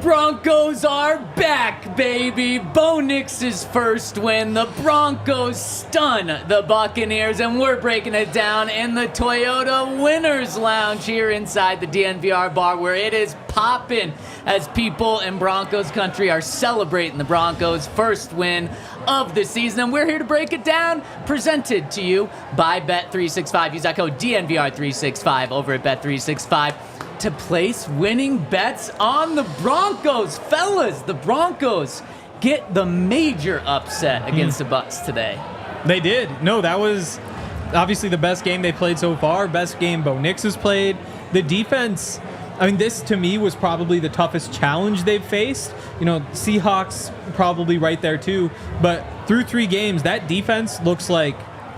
Broncos are back, baby. Bo Nix's first win. The Broncos stun the Buccaneers, and we're breaking it down in the Toyota Winners Lounge here inside the DNVR bar, where it is popping as people in Broncos country are celebrating the Broncos' first win of the season. And we're here to break it down, presented to you by Bet365. Use that code DNVR365 over at Bet365 to place winning bets on the Broncos. Fellas, the Broncos get the major upset against the Bucs today. They did. No, that was obviously the best game they played so far, best game Bo Nix has played. The defense, I mean, this to me was probably the toughest challenge they've faced. You know, Seahawks probably right there too, but through 3 games, that defense looks like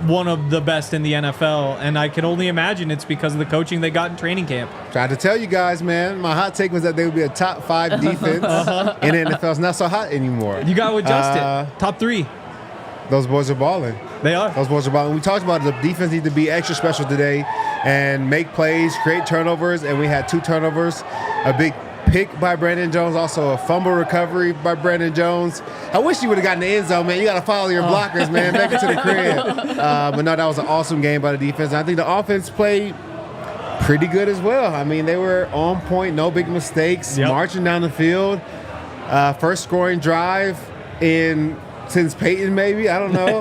one of the best in the NFL, and I can only imagine it's because of the coaching they got in training camp. Tried to tell you guys, man. My hot take was that they would be a top 5 defense in the NFL. It's not so hot anymore. You got to adjust it. Top 3. Those boys are balling. They are. Those boys are balling. We talked about the defense need to be extra special today and make plays, create turnovers, and we had 2 turnovers, a big pick by Brandon Jones, also a fumble recovery by Brandon Jones. I wish you would have gotten the end zone, man. You got to follow your blockers, man, back into the crib. But no, that was an awesome game by the defense. And I think the offense played pretty good as well. I mean, they were on point, no big mistakes, marching down the field. First scoring drive since Payton, maybe. I don't know.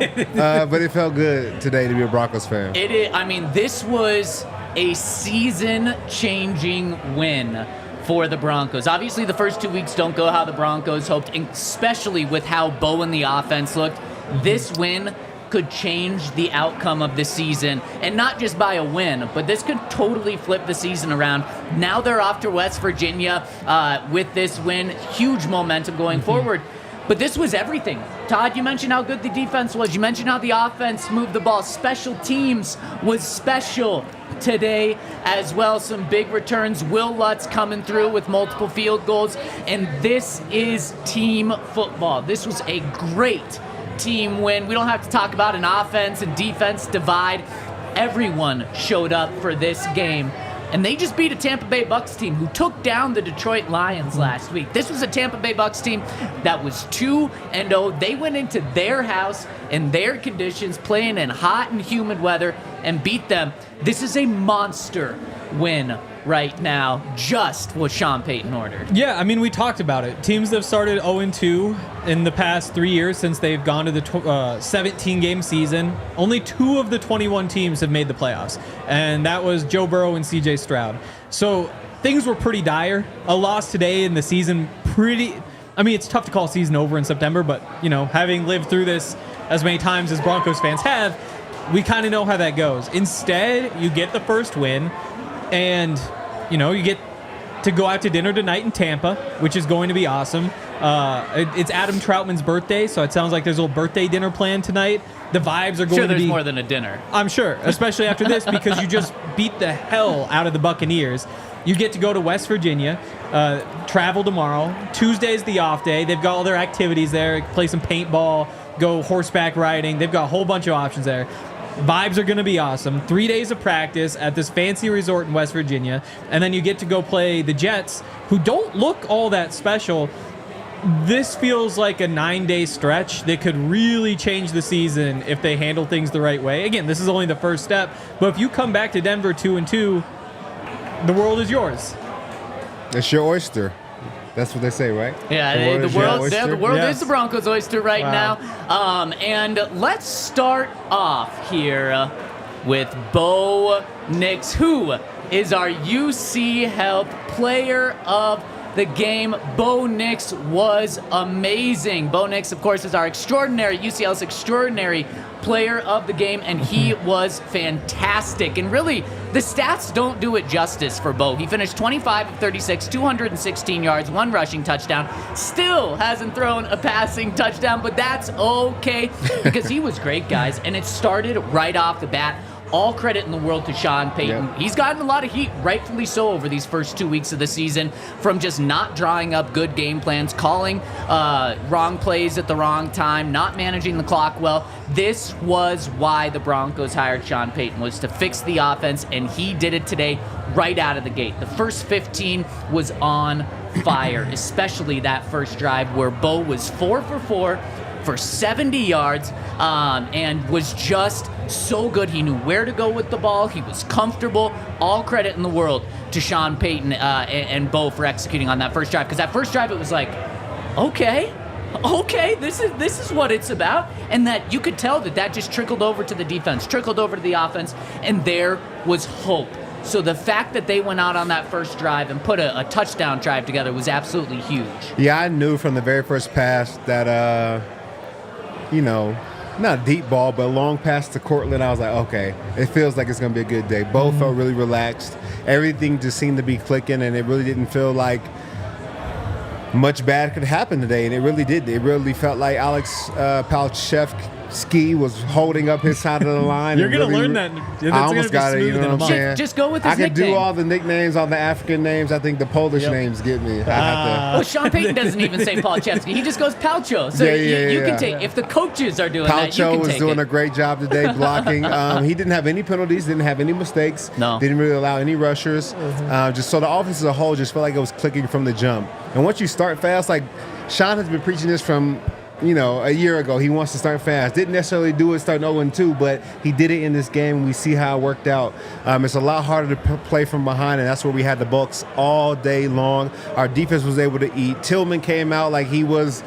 But it felt good today to be a Broncos fan. It is. I mean, this was a season-changing win for the Broncos. Obviously, the first 2 weeks don't go how the Broncos hoped, especially with how Bo and the offense looked. This win could change the outcome of the season, and not just by a win, but this could totally flip the season around. Now they're off to West Virginia with this win. Huge momentum going forward. But this was everything. Todd, you mentioned how good the defense was. You mentioned how the offense moved the ball. Special teams was special today as well. Some big returns. Will Lutz coming through with multiple field goals. And this is team football. This was a great team win. We don't have to talk about an offense and defense divide. Everyone showed up for this game. And they just beat a Tampa Bay Bucs team who took down the Detroit Lions last week. This was a Tampa Bay Bucs team that was 2-0. They went into their house in their conditions, playing in hot and humid weather, and beat them. This is a monster win right now, just what Sean Payton ordered. Yeah, I mean, we talked about it. Teams that have started 0-2 in the past 3 years since they've gone to the 17-game season, only 2 of the 21 teams have made the playoffs, and that was Joe Burrow and C.J. Stroud. So things were pretty dire. A loss today in the season, it's tough to call season over in September, but, you know, having lived through this as many times as Broncos fans have, we kind of know how that goes. Instead, you get the first win, and, you know, you get to go out to dinner tonight in Tampa, which is going to be awesome. It's Adam Troutman's birthday, so it sounds like there's a little birthday dinner planned tonight. The vibes are going to be... Sure, there's more than a dinner. I'm sure, especially after this, because you just beat the hell out of the Buccaneers. You get to go to West Virginia, travel tomorrow. Tuesday's the off day. They've got all their activities there. Play some paintball, go horseback riding. They've got a whole bunch of options there. Vibes are going to be awesome. 3 days of practice at this fancy resort in West Virginia. And then you get to go play the Jets, who don't look all that special. This feels like a 9-day stretch that could really change the season if they handle things the right way. Again, this is only the first step. But if you come back to Denver 2-2, the world is yours. It's your oyster. That's what they say, right? Yeah, the world is the Broncos' oyster right now. And let's start off here with Bo Nix, who is our UC Health Player of the game. Bo Nix was amazing. Bo Nix, of course, is our UCL's extraordinary player of the game, and he was fantastic. And really, the stats don't do it justice for Bo. He finished 25 of 36, 216 yards, 1 rushing touchdown. Still hasn't thrown a passing touchdown, but that's okay because he was great, guys. And it started right off the bat. All credit in the world to Sean Payton. Yep. He's gotten a lot of heat, rightfully so, over these first 2 weeks of the season from just not drawing up good game plans, calling wrong plays at the wrong time, not managing the clock well. This was why the Broncos hired Sean Payton, was to fix the offense, and he did it today right out of the gate. The first 15 was on fire, especially that first drive where Bo was 4 for 4 for 70 yards and was just so good. He knew where to go with the ball. He was comfortable. All credit in the world to Sean Payton and Bo for executing on that first drive, because that first drive it was like, okay, this is what it's about. And that you could tell that just trickled over to the defense, trickled over to the offense, and there was hope. So the fact that they went out on that first drive and put a touchdown drive together was absolutely huge. Yeah, I knew from the very first pass that, not deep ball, but long pass to Cortland. I was like, okay, it feels like it's going to be a good day. Bo felt really relaxed. Everything just seemed to be clicking, and it really didn't feel like much bad could happen today, and it really did. It really felt like Alex Palchevsky was holding up his side of the line. You're going to learn that. I almost got it, you know what I'm saying? Just go with his nickname. I can do all the nicknames, all the African names. I think the Polish names get me. Well, Sean Payton doesn't even say Palchevsky. He just goes Palcho. So you can take, if the coaches are doing that, you can take it. Palcho was doing a great job today blocking. He didn't have any penalties, didn't have any mistakes. No. Didn't really allow any rushers. Just so the offense as a whole just felt like it was clicking from the jump. And once you start fast, like Sean has been preaching this from a year ago. He wants to start fast. Didn't necessarily do it starting 0-2, but he did it in this game. We see how it worked out. It's a lot harder to play from behind, and that's where we had the Bucs all day long. Our defense was able to eat. Tillman came out like he was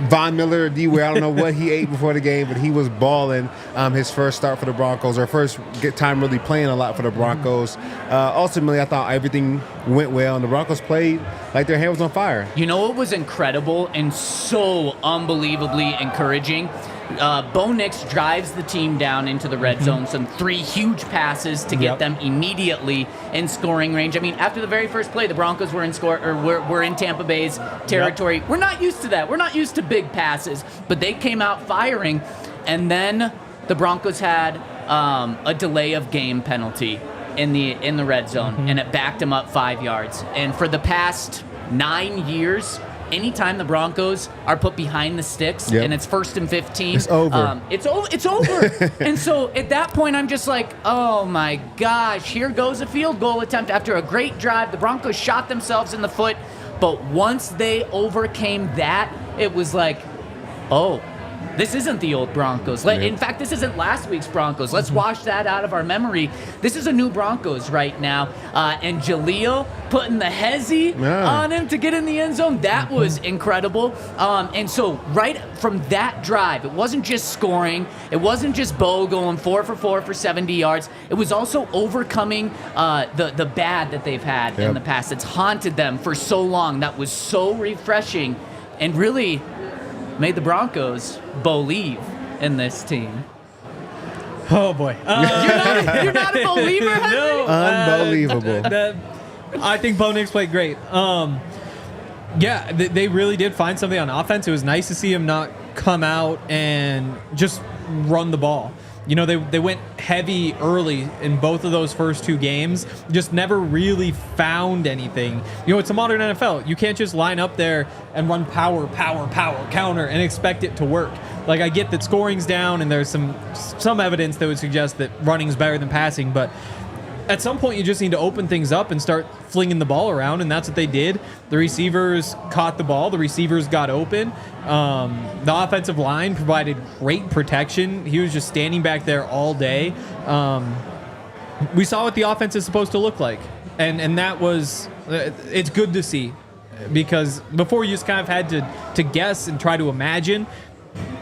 Von Miller or D-Ware. I don't know what he ate before the game, but he was balling his first start for the Broncos, or first time really playing a lot for the Broncos. Ultimately, I thought everything went well, and the Broncos played like their hand was on fire. You know what was incredible and so unbelievably encouraging? Bo Nix drives the team down into the red zone. Some 3 huge passes to get them immediately in scoring range. I mean, after the very first play, the Broncos were in Tampa Bay's territory. We're not used to that. We're not used to big passes, but they came out firing, and then the Broncos had a delay of game penalty in the red zone, and it backed them up 5 yards. And for the past 9 years, anytime the Broncos are put behind the sticks and it's 1st and 15, it's over. It's over. And so at that point, I'm just like, oh my gosh, here goes a field goal attempt after a great drive. The Broncos shot themselves in the foot, but once they overcame that, it was like, oh, this isn't the old Broncos. In fact, this isn't last week's Broncos. Let's wash that out of our memory. This is a new Broncos right now. And Jaleel putting the hezzy on him to get in the end zone, that was incredible. And so right from that drive, it wasn't just scoring. It wasn't just Bo going 4 for 4 for 70 yards. It was also overcoming the bad that they've had in the past. It's haunted them for so long. That was so refreshing and really made the Broncos believe in this team. Oh boy, you're not a believer, Henry? No, unbelievable. I think Bo Nix played great. They really did find something on offense. It was nice to see him not come out and just run the ball. They went heavy early in both of those first 2 games, just never really found anything. It's a modern NFL. You can't just line up there and run power, counter, and expect it to work. Like, I get that scoring's down, and there's some evidence that would suggest that running's better than passing, but at some point you just need to open things up and start flinging the ball around, and that's what they did. The receivers caught the ball. The receivers got open. The offensive line provided great protection. He was just standing back there all day. We saw what the offense is supposed to look like, and that was it's good to see, because before you just kind of had to guess and try to imagine.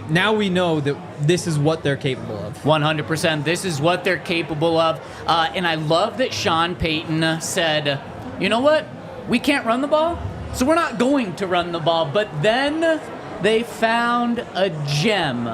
Now we know that this is what they're capable of. 100%. This is what they're capable of. And I love that Sean Payton said, you know what? we can't run the ball, so we're not going to run the ball. But then they found a gem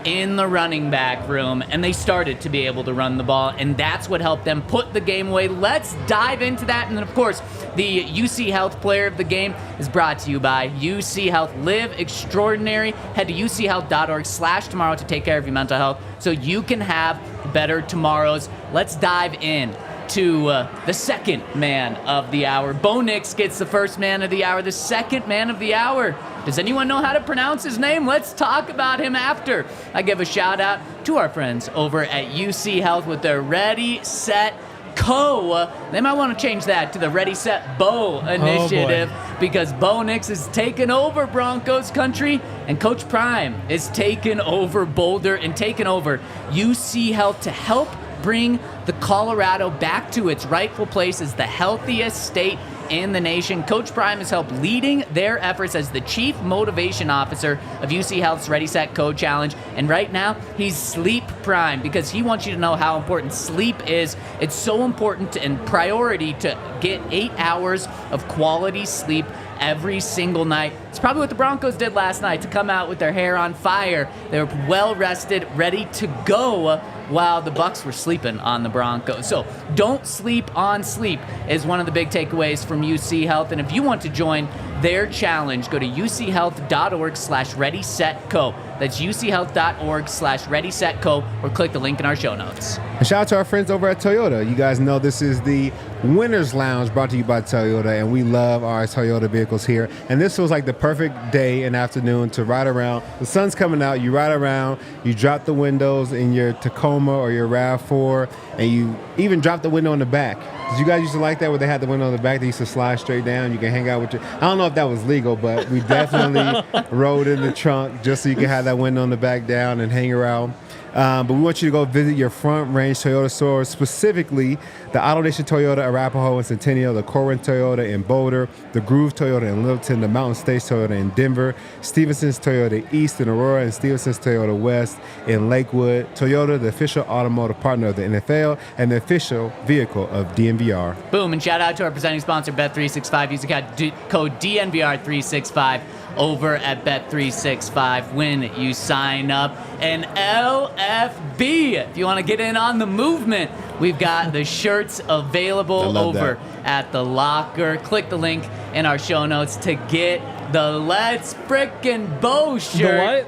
in the running back room, and they started to be able to run the ball, and that's what helped them put the game away. Let's dive into that. And then, of course, the UC Health Player of the Game is brought to you by UC Health. Live extraordinary. Head to uchealth.org/tomorrow to take care of your mental health so you can have better tomorrows. Let's dive in to the second man of the hour. Bo Nix gets the first man of the hour, the second man of the hour. Does anyone know how to pronounce his name? Let's talk about him after I give a shout out to our friends over at UC Health with their Ready, Set, Co. They might want to change that to the Ready, Set, Bo initiative because Bo Nix is taking over Broncos country and Coach Prime is taking over Boulder and taking over UC Health to help bring the Colorado back to its rightful place as the healthiest state in the nation. Coach Prime has helped leading their efforts as the Chief Motivation Officer of UC Health's Ready, Set, Co Challenge. And right now, he's Sleep Prime because he wants you to know how important sleep is. It's so important and priority to get 8 hours of quality sleep every single night. It's probably what the Broncos did last night to come out with their hair on fire. They were well rested, ready to go while the Bucs were sleeping on the Broncos. So don't sleep on sleep is one of the big takeaways from UC Health. And if you want to join their challenge, go to uchealth.org/readysetco. That's uchealth.org/readysetco or click the link in our show notes. And shout out to our friends over at Toyota. You guys know this is the Winner's Lounge brought to you by Toyota, and we love our Toyota vehicles here. And this was like the perfect day and afternoon to ride around. The sun's coming out, you ride around, you drop the windows in your Tacoma or your RAV4, and you even drop the window in the back. Did you guys used to like that where they had the window in the back? They used to slide straight down. You can hang out with your... I don't know if that was legal, but we definitely rode in the trunk just so you can have that window in the back down and hang around. But we want you to go visit your Front Range Toyota stores, specifically the Auto Nation Toyota Arapahoe and Centennial, the Corinth Toyota in Boulder, the Groove Toyota in Littleton, the Mountain States Toyota in Denver, Stevenson's Toyota East in Aurora, and Stevenson's Toyota West in Lakewood. Toyota, the official automotive partner of the NFL and the official vehicle of DNVR. Boom, and shout out to our presenting sponsor, Bet365. Use the code DNVR365 over at Bet365 when you sign up. And LFB, if you want to get in on the movement, we've got the shirts available over at the locker. Click the link in our show notes to get the Let's Frickin' Bo shirt. The what?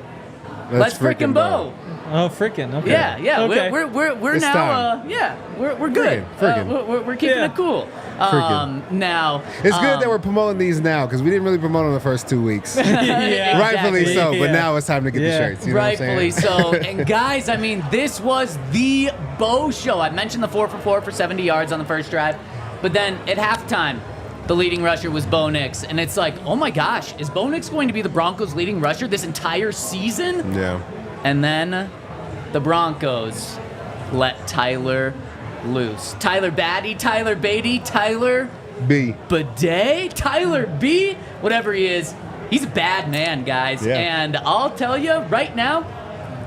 Let's Frickin' Bo. Oh, frickin'. Okay. Yeah. Okay. We're It's now. time. We're good. Frickin'. We're keeping it cool. Now It's good that we're promoting these now because we didn't really promote them the first 2 weeks. Yeah, Rightfully exactly. so, but now it's time to get the shirts. You know Rightfully what I'm saying? so. And guys, I mean, this was the Bo show. I mentioned the 4 for 4 for 70 yards on the first drive, but then at halftime, the leading rusher was Bo Nix, and it's like, oh my gosh, is Bo Nix going to be the Broncos' leading rusher this entire season? Yeah. And then the Broncos let Tyler loose. Tyler Batty, Tyler Beatty, Tyler B. Bidet, Tyler B, whatever he is. He's a bad man, guys. Yeah. And I'll tell you right now,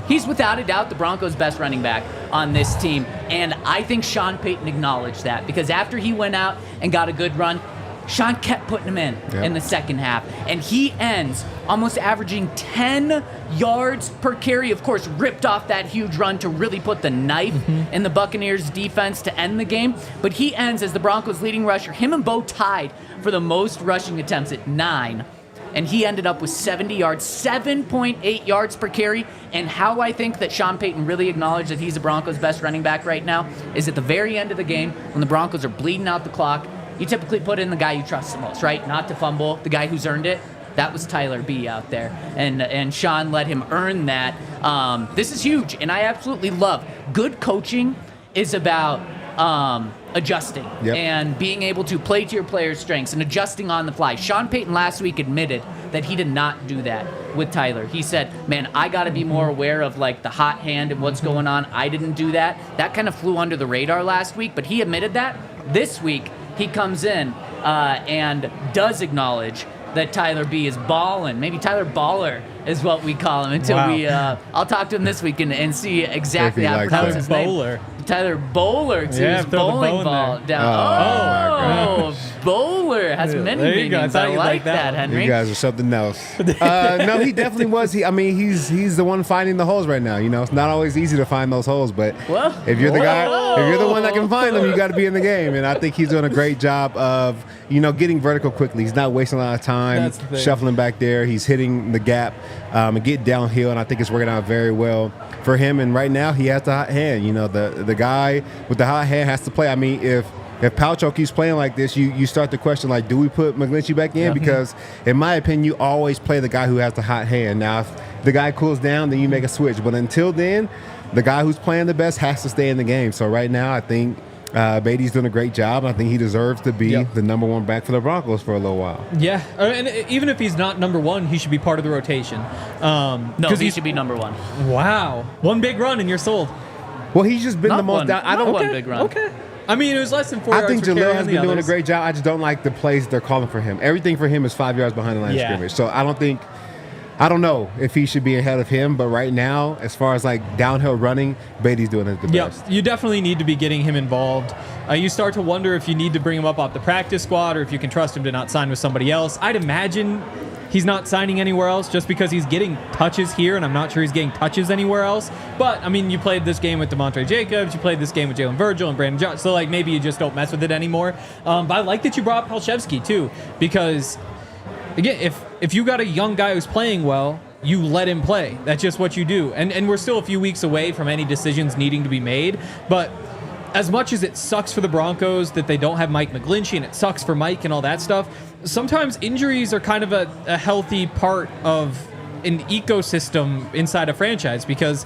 he's without a doubt the Broncos' best running back on this team. And I think Sean Payton acknowledged that because after he went out and got a good run, Sean kept putting him in the second half. And he ends almost averaging 10 yards per carry. Of course, ripped off that huge run to really put the knife in the Buccaneers' defense to end the game. But he ends as the Broncos' leading rusher. Him and Bo tied for the most rushing attempts at 9. And he ended up with 70 yards, 7.8 yards per carry. And how I think that Sean Payton really acknowledged that he's the Broncos' best running back right now is at the very end of the game when the Broncos are bleeding out the clock. You typically put in the guy you trust the most, right? Not to fumble, the guy who's earned it. That was Tyler B out there. And Sean let him earn that. This is huge, and I absolutely love. Good coaching is about adjusting and being able to play to your players' strengths and adjusting on the fly. Sean Payton last week admitted that he did not do that with Tyler. He said, man, I got to be more aware of like the hot hand and what's going on. I didn't do that. That kind of flew under the radar last week, but he admitted that. This week, he comes in and does acknowledge that Tyler B is balling. Maybe Tyler Baller is what we call him until I'll talk to him this week and see exactly how to pronounce his name. Tyler Bowler to Yeah, his throw the bow bowling in ball there. down. Oh, my Bowler has many there you go. I meanings. thought I you'd like like that that, one. Henry. You guys are something else. No, he definitely was. He's the one finding the holes right now. You know, it's not always easy to find those holes, but Whoa. if you're the guy, if you're the one that can find them, you got to be in the game. And I think he's doing a great job of, getting vertical quickly. He's not wasting a lot of time That's the thing. shuffling back there. He's hitting the gap and get downhill, and I think it's working out very well for him. And right now, he has the hot hand. The guy with the hot hand has to play. I mean, if Palcho keeps playing like this, you start to question, like, do we put McGlinchey back in? Because, in my opinion, you always play the guy who has the hot hand. Now, if the guy cools down, then you make a switch. But until then, the guy who's playing the best has to stay in the game. So right now, I think Beatty's doing a great job. I think he deserves to be the number one back for the Broncos for a little while. Yeah, and even if he's not number one, he should be part of the rotation. No, he should be number one. Wow. One big run and you're sold. Well, he's just been Not the most one. down. I Not don't. one big run. Okay. I mean, it was less than 4 I yards think per carry Jaleel on has the been doing a others. great job. I just don't like the plays they're calling for him. Everything for him is 5 yards behind the line of scrimmage. So I don't know if he should be ahead of him, but right now, as far as like downhill running, Beatty's doing it the best. You definitely need to be getting him involved. You start to wonder if you need to bring him up off the practice squad or if you can trust him to not sign with somebody else. I'd imagine he's not signing anywhere else just because he's getting touches here, and I'm not sure he's getting touches anywhere else. But, I mean, you played this game with DeMontre Jacobs, you played this game with Jalen Virgil and Brandon Johnson, so, like, maybe you just don't mess with it anymore. But I like that you brought up Palchevsky, too, because, again, if you got a young guy who's playing well, you let him play. That's just what you do. And we're still a few weeks away from any decisions needing to be made, but as much as it sucks for the Broncos that they don't have Mike McGlinchey, and it sucks for Mike and all that stuff, sometimes injuries are kind of a healthy part of an ecosystem inside a franchise, because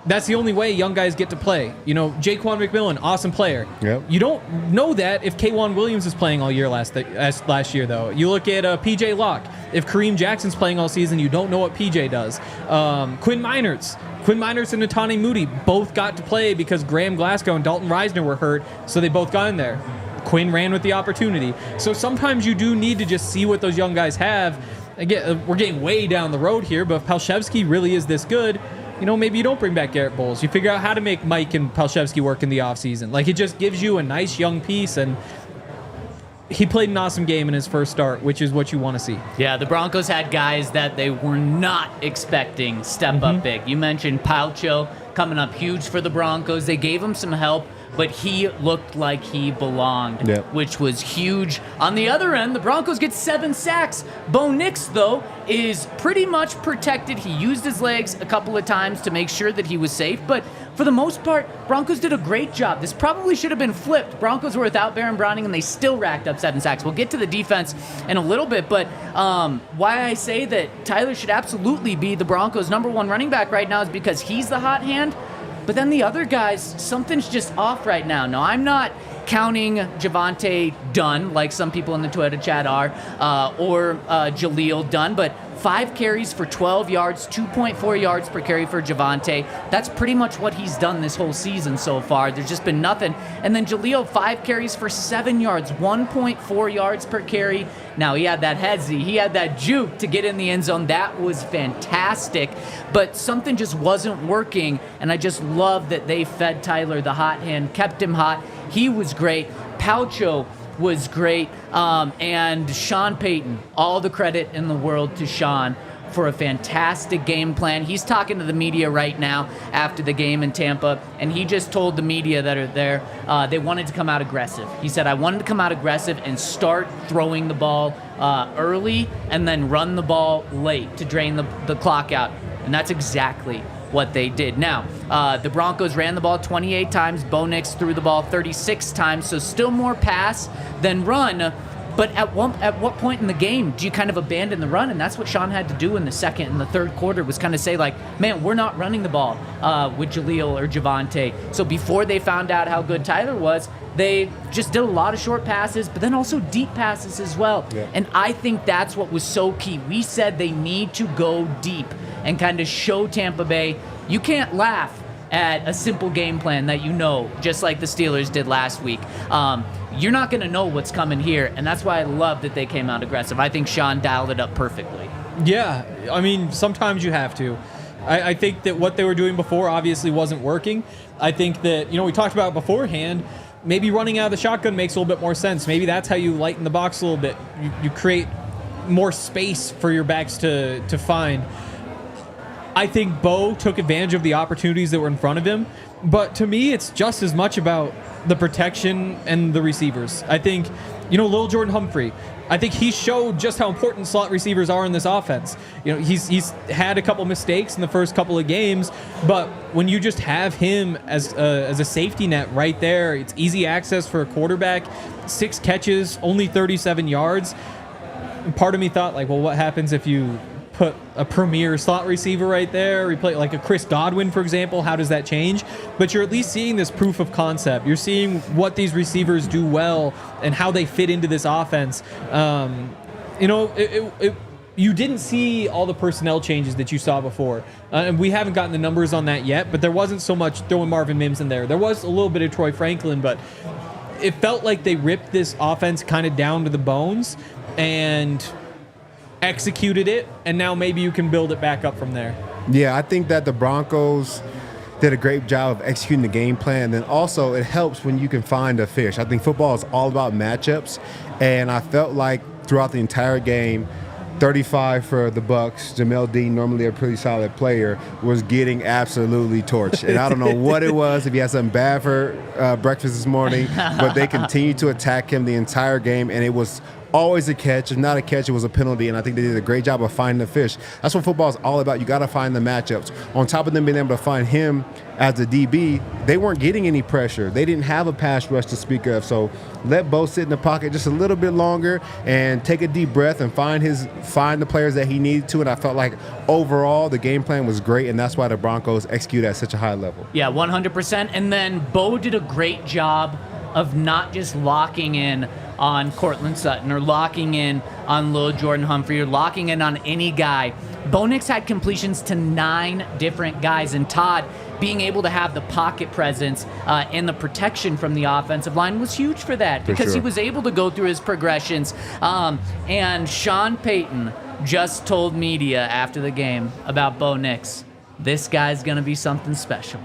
that's the only way young guys get to play. Jaquan McMillan, awesome player. Yep. You don't know that if K'Wan Williams is playing all year last year, though. You look at P.J. Locke. If Kareem Jackson's playing all season, you don't know what P.J. does. Quinn Meinerz and Netane Moody both got to play because Graham Glasgow and Dalton Reisner were hurt, so they both got in there. Quinn ran with the opportunity. So sometimes you do need to just see what those young guys have. Again, we're getting way down the road here, but if Palchevsky really is this good, maybe you don't bring back Garrett Bowles. You figure out how to make Mike and Palchevsky work in the offseason. Like, it just gives you a nice young piece, and he played an awesome game in his first start, which is what you want to see. Yeah, the Broncos had guys that they were not expecting step up big. You mentioned Palcho coming up huge for the Broncos. They gave him some help, but he looked like he belonged, which was huge. On the other end, the Broncos get 7 sacks. Bo Nix, though, is pretty much protected. He used his legs a couple of times to make sure that he was safe, but for the most part, Broncos did a great job. This probably should have been flipped. Broncos were without Baron Browning, and they still racked up 7 sacks. We'll get to the defense in a little bit, but why I say that Tyler should absolutely be the Broncos' number one running back right now is because he's the hot hand. But then the other guys, something's just off right now. Now, I'm not counting Javonte Dunn, like some people in the Twitter chat are, or Jaleel Dunn, but 5 carries for 12 yards, 2.4 yards per carry for Javonte. That's pretty much what he's done this whole season so far. There's just been nothing. And then Jaleel, 5 carries for 7 yards, 1.4 yards per carry. Now, he had that headsy, he had that juke to get in the end zone. That was fantastic. But something just wasn't working, and I just love that they fed Tyler the hot hand, kept him hot. He was great. Palcho was great. And Sean Payton, all the credit in the world to Sean for a fantastic game plan. He's talking to the media right now after the game in Tampa, and he just told the media that are there they wanted to come out aggressive. He said, I wanted to come out aggressive and start throwing the ball early and then run the ball late to drain the clock out. And that's exactly what they did. Now, the Broncos ran the ball 28 times. Bo Nix threw the ball 36 times, so still more pass than run. But at what point in the game do you kind of abandon the run? And that's what Sean had to do in the second and the third quarter, was kind of say, like, man, we're not running the ball with Jaleel or Javonte. So before they found out how good Tyler was, they just did a lot of short passes, but then also deep passes as well. Yeah. And I think that's what was so key. We said they need to go deep and kind of show Tampa Bay, you can't laugh at a simple game plan that you know, just like the Steelers did last week. You're not going to know what's coming here, and that's why I love that they came out aggressive. I think Sean dialed it up perfectly. Yeah, I mean, sometimes you have to. I think that what they were doing before obviously wasn't working. I think that, we talked about beforehand, maybe running out of the shotgun makes a little bit more sense. Maybe that's how you lighten the box a little bit. You create more space for your backs to find. I think Bo took advantage of the opportunities that were in front of him, but to me, it's just as much about the protection and the receivers. I think, Lil Jordan Humphrey, I think he showed just how important slot receivers are in this offense. He's had a couple mistakes in the first couple of games, but when you just have him as a safety net right there, it's easy access for a quarterback, 6 catches, only 37 yards. And part of me thought, what happens if you put a premier slot receiver right there, replace like a Chris Godwin, for example? How does that change? But you're at least seeing this proof of concept. You're seeing what these receivers do well and how they fit into this offense. You didn't see all the personnel changes that you saw before. And we haven't gotten the numbers on that yet, but there wasn't so much throwing Marvin Mims in there. There was a little bit of Troy Franklin, but it felt like they ripped this offense kind of down to the bones and executed it, and now maybe you can build it back up from there. Yeah, I think that the Broncos did a great job of executing the game plan. And then also it helps when you can find a fish. I think football is all about matchups, and I felt like throughout the entire game, 35 for the Bucs, Jamel Dean, normally a pretty solid player, was getting absolutely torched. And I don't know what it was, if he had something bad for breakfast this morning, but they continued to attack him the entire game, and it was always a catch. If not a catch, it was a penalty, and I think they did a great job of finding the fish. That's what football is all about. You got to find the matchups. On top of them being able to find him as a DB, they weren't getting any pressure. They didn't have a pass rush to speak of, so let Bo sit in the pocket just a little bit longer and take a deep breath and find the players that he needed to, and I felt like overall the game plan was great, and that's why the Broncos executed at such a high level. Yeah, 100%. And then Bo did a great job of not just locking in on Cortland Sutton or locking in on Lil Jordan Humphrey or locking in on any guy. Bo Nix had completions to 9 different guys, and Todd being able to have the pocket presence and the protection from the offensive line was huge for that, because he was able to go through his progressions. And Sean Payton just told media after the game about Bo Nix, this guy's going to be something special.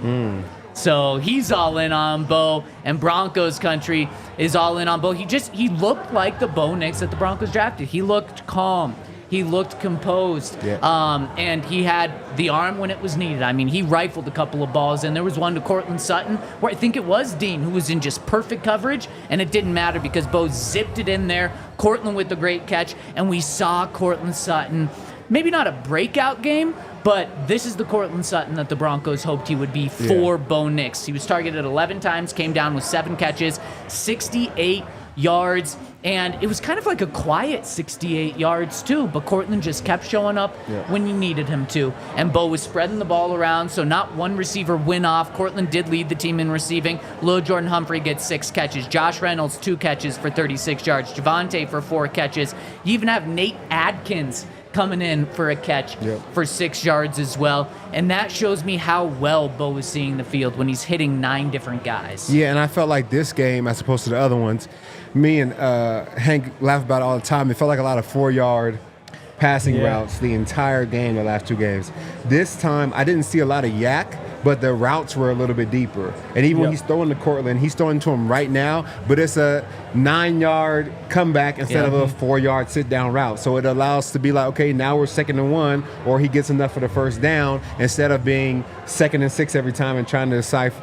So he's all in on Bo, and Broncos country is all in on Bo. He looked like the Bo Nix that the Broncos drafted. He looked calm. He looked composed. Yeah. And he had the arm when it was needed. I mean, he rifled a couple of balls, and there was one to Cortland Sutton where I think it was Dean who was in just perfect coverage, and it didn't matter because Bo zipped it in there. Cortland with the great catch, and we saw Cortland Sutton, maybe not a breakout game, but this is the Cortland Sutton that the Broncos hoped he would be for Bo Nix. He was targeted 11 times, came down with 7 catches, 68 yards, and it was kind of like a quiet 68 yards too, but Cortland just kept showing up when you needed him to, and Bo was spreading the ball around, so not one receiver went off. Cortland did lead the team in receiving. Lil Jordan Humphrey gets 6 catches. Josh Reynolds, 2 catches for 36 yards. Javonte for 4 catches. You even have Nate Adkins coming in for a catch for 6 yards as well. And that shows me how well Bo is seeing the field when he's hitting 9 different guys. Yeah, and I felt like this game, as opposed to the other ones, me and Hank laugh about it all the time. It felt like a lot of 4-yard passing routes the entire game, the last 2 games. This time, I didn't see a lot of yak, but the routes were a little bit deeper. And even when he's throwing to Cortland, he's throwing to him right now, but it's a 9-yard comeback instead of a 4-yard sit-down route. So it allows to be like, okay, now we're 2nd and 1, or he gets enough for the first down, instead of being 2nd and 6 every time and trying to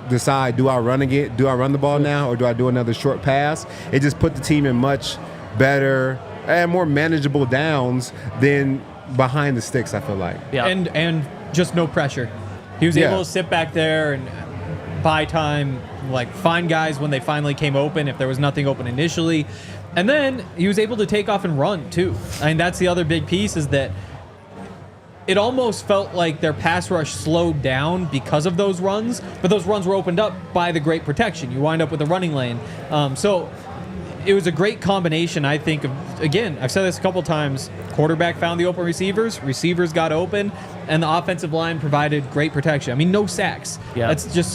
decide, do I run again? Do I run the ball now, or do I do another short pass? It just put the team in much better and more manageable downs than behind the sticks, I feel like. Yeah. And just no pressure. He was able to sit back there and buy time, find guys when they finally came open, if there was nothing open initially. And then he was able to take off and run, too. I mean, that's the other big piece, is that it almost felt like their pass rush slowed down because of those runs, but those runs were opened up by the great protection. You wind up with a running lane. So it was a great combination, I think, of, again, I've said this a couple times, quarterback found the open receivers got open, and the offensive line provided great protection. I mean, no sacks. Yeah. That's just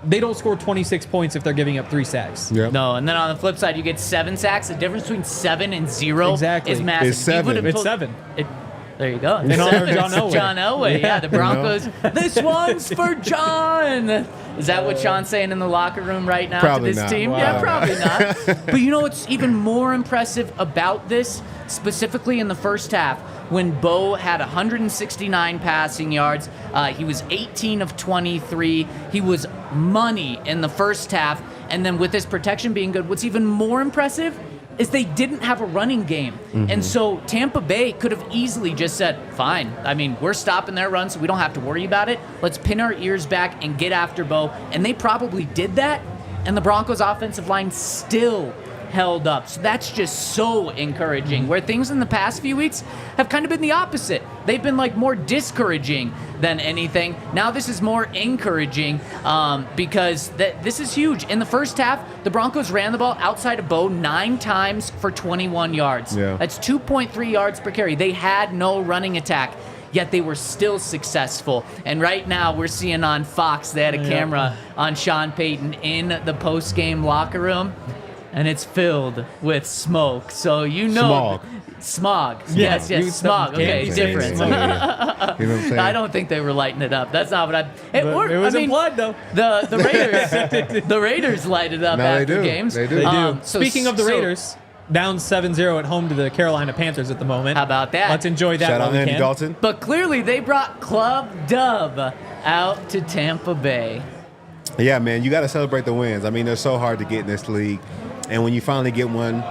they don't score 26 points if they're giving up 3 sacks. Yep. No, and then on the flip side, you get 7 sacks. The difference between 7 and 0 is massive. It's 7. It's 7. There you go. In honor of John Elway. John Elway, yeah. The Broncos. This one's for John. Is that what Sean's saying in the locker room right now Probably to this not. team? Wow. Yeah, probably not. But you know what's even more impressive about this, specifically in the first half, when Bo had 169 passing yards, he was 18 of 23. He was money in the first half. And then with his protection being good, what's even more impressive is they didn't have a running game. And so Tampa Bay could have easily just said, fine, I mean, we're stopping their run, so we don't have to worry about it. Let's pin our ears back and get after Bo. And they probably did that, and the Broncos offensive line still held up. So that's just so encouraging, where things in the past few weeks have kind of been the opposite. They've been like more discouraging than anything. Now this is more encouraging because this is huge. In the first half, the Broncos ran the ball outside of Bo 9 times for 21 yards. Yeah. That's 2.3 yards per carry. They had no running attack, yet they were still successful. And right now we're seeing on Fox, they had a camera on Sean Payton in the post-game locker room, and it's filled with smoke. So you know... Smog. Yes, smog. Okay, different. You know what I'm saying? I don't think they were lighting it up. That's not what I... It was implied, though. The Raiders, the Raiders light it up after games. They do. Speaking of the Raiders, down 7-0 at home to the Carolina Panthers at the moment. How about that? Let's enjoy that Shout while out we Andy can. Dalton. But clearly they brought Club Dub out to Tampa Bay. Yeah, man, you got to celebrate the wins. I mean, they're so hard to get in this league. And when you finally get one,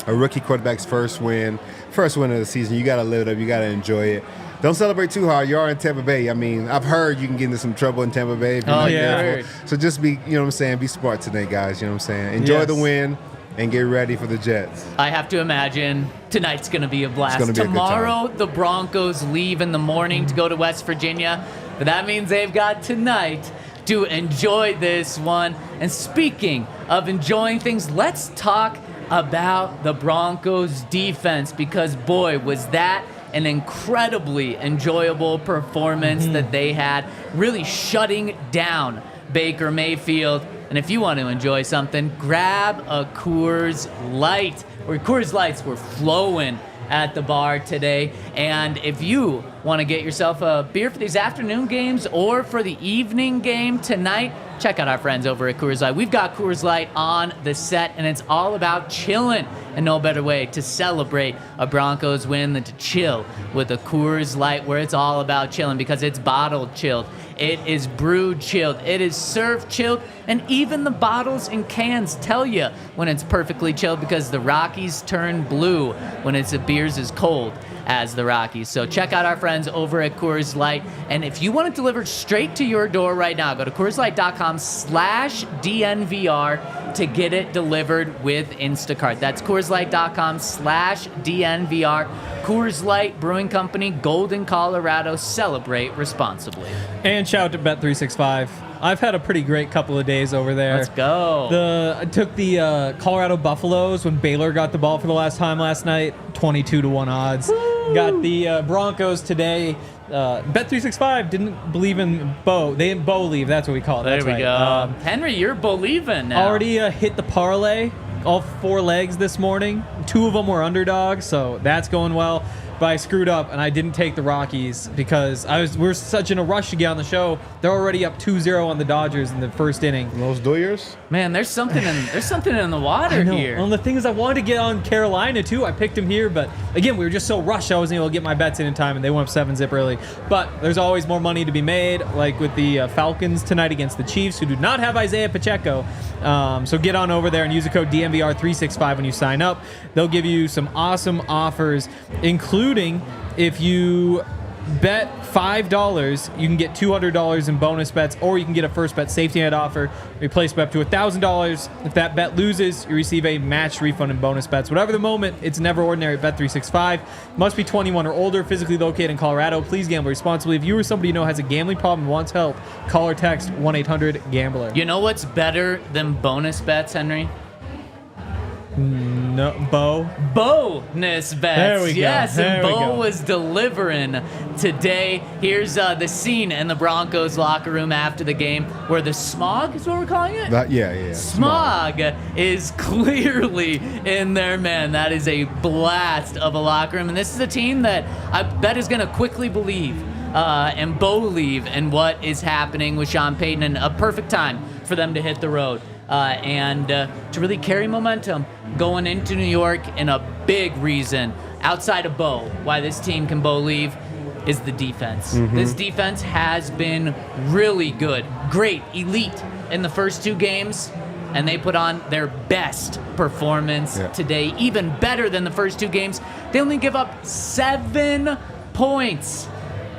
a rookie quarterback's first win of the season, you got to live it up. You got to enjoy it. Don't celebrate too hard. You are in Tampa Bay. I mean, I've heard you can get into some trouble in Tampa Bay if you're not careful. So just be, you know what I'm saying, be smart today, guys. You know what I'm saying? Enjoy the win and get ready for the Jets. I have to imagine tonight's going to be a blast. It's gonna be a good Tomorrow, time. the Broncos leave in the morning to go to West Virginia, but that means they've got tonight to enjoy this one. And speaking of enjoying things, let's talk about the Broncos defense, because boy, was that an incredibly enjoyable performance that they had, really shutting down Baker Mayfield. And if you want to enjoy something, grab a Coors Light, where Coors Lights were flowing at the bar today. And if you want to get yourself a beer for these afternoon games or for the evening game tonight, check out our friends over at Coors Light. We've got Coors Light on the set, and it's all about chilling. And no better way to celebrate a Broncos win than to chill with a Coors Light, where it's all about chilling, because it's bottled chilled. It is brewed chilled. It is served chilled. And even the bottles and cans tell you when it's perfectly chilled, because the Rockies turn blue when the beer's as cold as the Rockies. So check out our friends over at Coors Light. And if you want it delivered straight to your door right now, go to CoorsLight.com/DNVR to get it delivered with Instacart. That's CoorsLight.com/DNVR. Coors Light Brewing Company, Golden, Colorado. Celebrate responsibly. And shout out to Bet365. I've had a pretty great couple of days over there. Let's go. I took the Colorado Buffaloes when Baylor got the ball for the last time last night, 22-1 odds. Woo! Got the Broncos today. Bet365 didn't believe in Bo. They didn't Bo leave. That's what we call it. There That's we right. go. Henry, you're believing now. Already hit the parlay, all 4 legs this morning. 2 of them were underdogs, so that's going well. But I screwed up, and I didn't take the Rockies because we're such in a rush to get on the show. They're already up 2-0 on the Dodgers in the first inning. Those Doyers? Man, there's something in the water here. Well, the thing is, I wanted to get on Carolina too. I picked him here, but again, we were just so rushed. I wasn't able to get my bets in time, and they went up 7-zip early. But there's always more money to be made, like with the Falcons tonight against the Chiefs, who do not have Isaiah Pacheco. So get on over there and use the code DNVR365 when you sign up. They'll give you some awesome offers, including if you bet $5, you can get $200 in bonus bets, or you can get a first bet safety net offer. Replace bet up to $1,000. If that bet loses, you receive a match refund in bonus bets. Whatever the moment, it's never ordinary at Bet365. Must be 21 or older, physically located in Colorado. Please gamble responsibly. If you or somebody you know has a gambling problem and wants help, call or text 1-800-GAMBLER. You know what's better than bonus bets, Henry? No. No, Bo. Bonus bets. There we go. Yes, There and we Bo go. was delivering today. Here's the scene in the Broncos locker room after the game where the smog is what we're calling it? Yeah. Smog is clearly in there, man. That is a blast of a locker room. And this is a team that I bet is going to quickly believe and believe in what is happening with Sean Payton, and a perfect time for them to hit the road and to really carry momentum going into New York. And a big reason outside of Bo why this team can believe is the defense. This defense has been really good, great, elite in the first 2 games, and they put on their best performance today, even better than the first 2 games. They only give up 7 points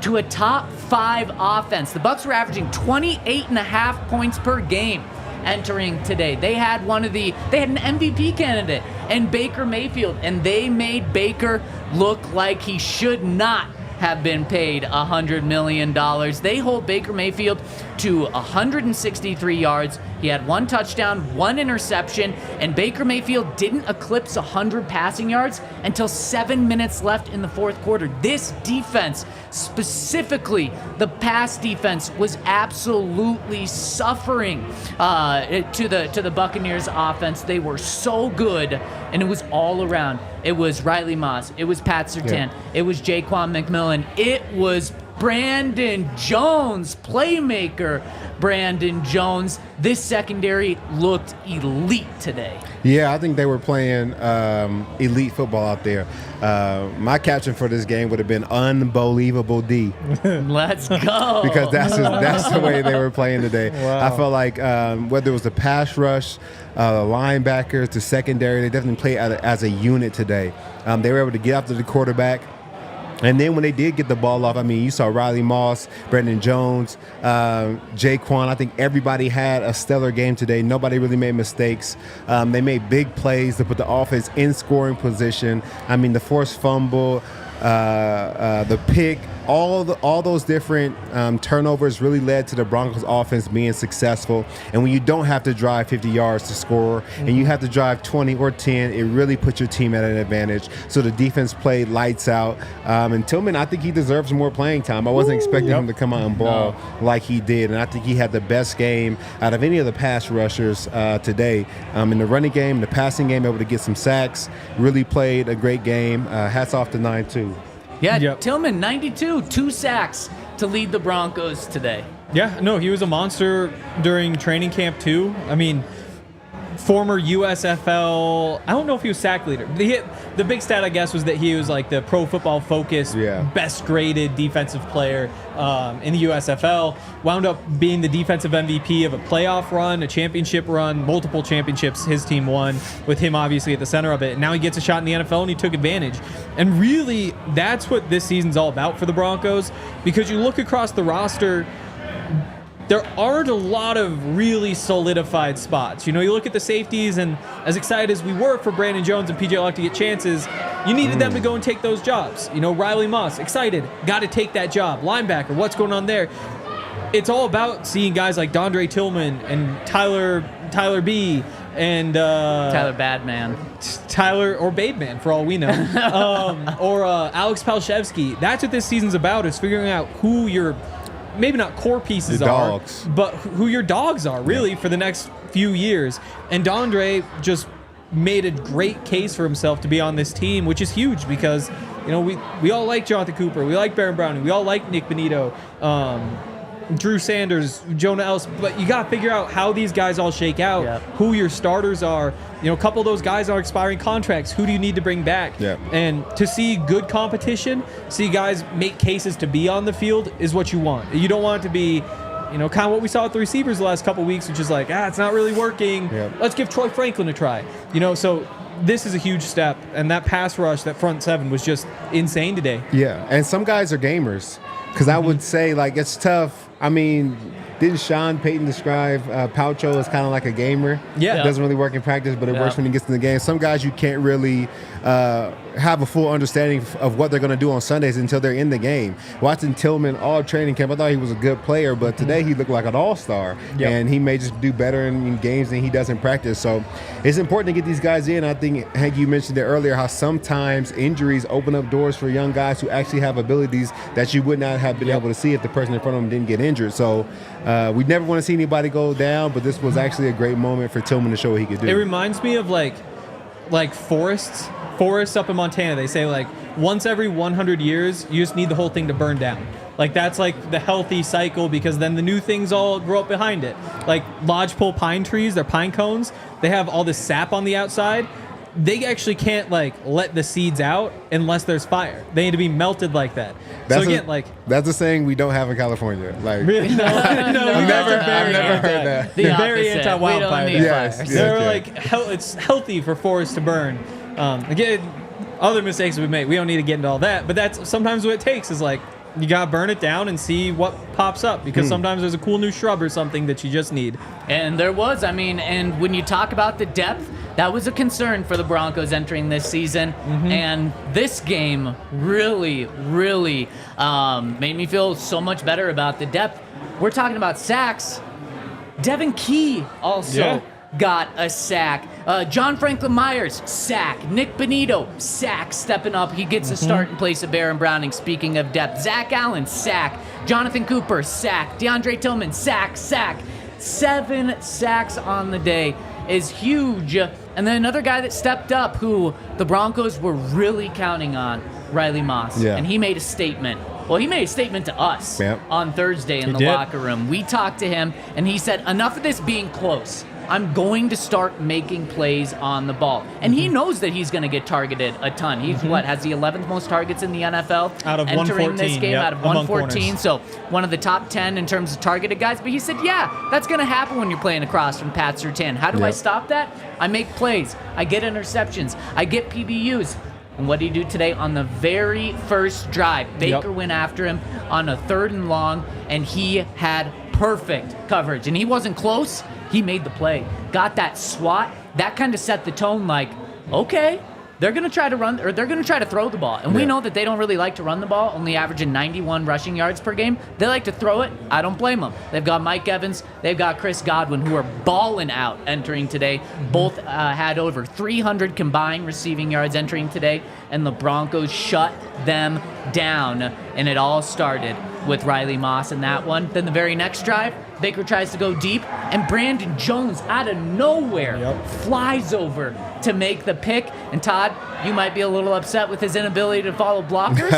to a top 5 offense. The Bucs were averaging 28.5 points per game entering today. They had an MVP candidate and Baker Mayfield, and they made Baker look like he should not have been paid $100 million. They hold Baker Mayfield to 163 yards. He had 1 touchdown, 1 interception, and Baker Mayfield didn't eclipse 100 passing yards until 7 minutes left in the fourth quarter. This defense, specifically the pass defense, was absolutely suffering to the Buccaneers offense. They were so good, and it was all around. It was Riley Moss. It was Pat Surtain. It was Jaquan McMillan. It was Brandon Jones, playmaker Brandon Jones. This secondary looked elite today. Yeah, I think they were playing elite football out there. My caption for this game would have been Unbelievable D. Let's go. Because that's the way they were playing today. Wow. I felt like whether it was the pass rush, the linebackers, the secondary, they definitely played as a unit today. They were able to get after the quarterback. And then when they did get the ball off, I mean, you saw Riley Moss, Brandon Jones, Jaquan. I think everybody had a stellar game today. Nobody really made mistakes. They made big plays to put the offense in scoring position. I mean, the forced fumble, the pick, all those different turnovers really led to the Broncos offense being successful. And when you don't have to drive 50 yards to score and you have to drive 20 or 10, it really puts your team at an advantage. So the defense played lights out. And Tillman, I think he deserves more playing time. I wasn't expecting him to come out and ball like he did. And I think he had the best game out of any of the pass rushers today. In the running game, the passing game, able to get some sacks, really played a great game. Hats off to 9-2. Yeah, Tillman, 92, 2 sacks to lead the Broncos today. Yeah, no, he was a monster during training camp too. I mean, former USFL, I don't know if he was sack leader. The big stat, I guess, was that he was like the Pro Football Focus best graded defensive player in the USFL. Wound up being the defensive MVP of a playoff run, a championship run, multiple championships his team won, with him obviously at the center of it. And now he gets a shot in the NFL, and he took advantage. And really, that's what this season's all about for the Broncos, because you look across the roster, there aren't a lot of really solidified spots. You know, you look at the safeties, and as excited as we were for Brandon Jones and PJ Luck to get chances, you needed them to go and take those jobs. You know, Riley Moss, excited, got to take that job. Linebacker, what's going on there? It's all about seeing guys like Dondre Tillman and Tyler B. and Tyler Badman. Tyler or Babeman, for all we know, or Alex Palshevsky. That's what this season's about, is figuring out who your, maybe not core pieces are, but who your dogs are, really, for the next few years. And Dondre just made a great case for himself to be on this team, which is huge because, you know, we all like Jonathan Cooper, we like Baron Browning, we all like Nick Benito, Drew Sanders, Jonah Ellis, but you got to figure out how these guys all shake out, who your starters are. You know, a couple of those guys are expiring contracts. Who do you need to bring back? And to see good competition, see guys make cases to be on the field is what you want. You don't want it to be, you know, kind of what we saw with the receivers the last couple of weeks, which is like, it's not really working. Let's give Troy Franklin a try. You know, so this is a huge step, and that pass rush, that front seven was just insane today. Yeah, and some guys are gamers, because I would say, like, it's tough. I mean, didn't Sean Payton describe Palcho as kind of like a gamer? It doesn't really work in practice, but it works when he gets in the game. Some guys you can't really have a full understanding of what they're going to do on Sundays until they're in the game. Watching Tillman all training camp, I thought he was a good player, but today he looked like an all-star, and he may just do better in games than he does in practice. So it's important to get these guys in. I think, Hank, you mentioned it earlier, how sometimes injuries open up doors for young guys who actually have abilities that you would not have been able to see if the person in front of them didn't get injured. So we never want to see anybody go down, but this was actually a great moment for Tillman to show what he could do. It reminds me of like forests up in Montana. They say like once every 100 years, you just need the whole thing to burn down. Like that's like the healthy cycle, because then the new things all grow up behind it. Like lodgepole pine trees, they're pine cones. They have all this sap on the outside. They actually can't like let the seeds out unless there's fire. They need to be melted like that. That's so again, that's a saying we don't have in California. Like really, no, I've never heard that. They're very opposite. anti-wildfire. We don't need Yes, fires. yes. They're like it's healthy for forests to burn. Again, other mistakes we made. We don't need to get into all that, but that's sometimes what it takes is like you gotta burn it down and see what pops up, because sometimes there's a cool new shrub or something that you just need. And there was, and when you talk about the depth, that was a concern for the Broncos entering this season. And this game really, really made me feel so much better about the depth. We're talking about sacks. Devin Key also got a sack. John Franklin Myers, sack. Nick Benito, sack, stepping up. He gets a start in place of Baron Browning. Speaking of depth, Zach Allen, sack. Jonathan Cooper, sack. DeAndre Tillman, sack. 7 sacks on the day is huge. And then another guy that stepped up who the Broncos were really counting on, Riley Moss. Yeah. And he made a statement. Well, he made a statement to us on Thursday in the locker room. We talked to him, and he said, enough of this being close. I'm going to start making plays on the ball. And he knows that he's going to get targeted a ton. He's has the 11th most targets in the NFL out of entering 114, this game, out of 114. So one of the top 10 in terms of targeted guys. But he said, that's going to happen when you're playing across from Pat Surtain. How do I stop that? I make plays. I get interceptions. I get PBUs. And what did he do today on the very first drive? Baker went after him on a 3rd and long, and he had perfect coverage. And he wasn't close. He made the play. Got that swat. That kind of set the tone like, okay, they're going to try to run, or they're going to try to throw the ball. And we know that they don't really like to run the ball, only averaging 91 rushing yards per game. They like to throw it. I don't blame them. They've got Mike Evans. They've got Chris Godwin, who are balling out entering today. Both had over 300 combined receiving yards entering today, and the Broncos shut them down. And it all started with Riley Moss in that one. Then the very next drive, Baker tries to go deep, and Brandon Jones out of nowhere flies over to make the pick. And Todd, you might be a little upset with his inability to follow blockers,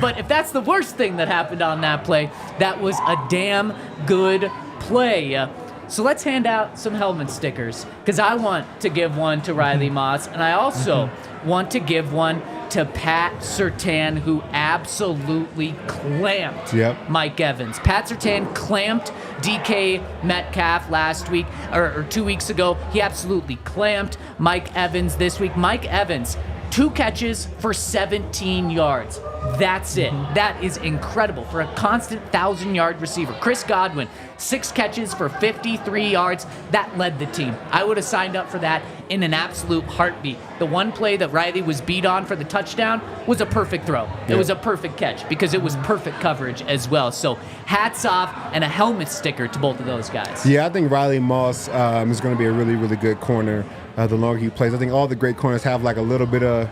but if that's the worst thing that happened on that play, that was a damn good play. So let's hand out some helmet stickers, because I want to give one to Riley Moss, and I also want to give one to Pat Surtain, who absolutely clamped Mike Evans. Pat Surtain clamped DK Metcalf last week, or 2 weeks ago. He absolutely clamped Mike Evans this week. Mike Evans, 2 catches for 17 yards. That's it. That is incredible for a constant 1,000-yard receiver. Chris Godwin, 6 catches for 53 yards. That led the team. I would have signed up for that in an absolute heartbeat. The one play that Riley was beat on for the touchdown was a perfect throw. It was a perfect catch because it was perfect coverage as well. So hats off and a helmet sticker to both of those guys. Yeah, I think Riley Moss is going to be a really, really good corner the longer he plays. I think all the great corners have like a little bit of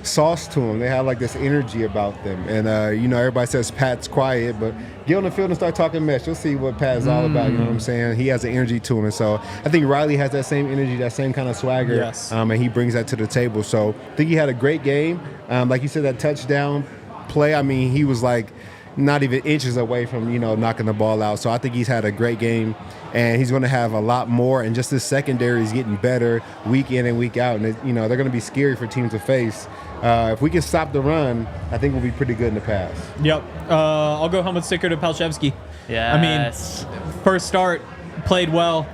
sauce to them. They have like this energy about them. And, everybody says Pat's quiet, but get on the field and start talking mess. You'll see what Pat's all about. You know what I'm saying? He has an energy to him. And so I think Riley has that same energy, that same kind of swagger. And he brings that to the table. So I think he had a great game. Like you said, that touchdown play, I mean, he was like not even inches away from, knocking the ball out. So I think he's had a great game, and he's going to have a lot more. And just his secondary is getting better week in and week out. And, they're going to be scary for teams to face. If we can stop the run, I think we'll be pretty good in the pass. Yep. I'll go helmet sticker to Palchevsky. Yes. I mean, first start, played well.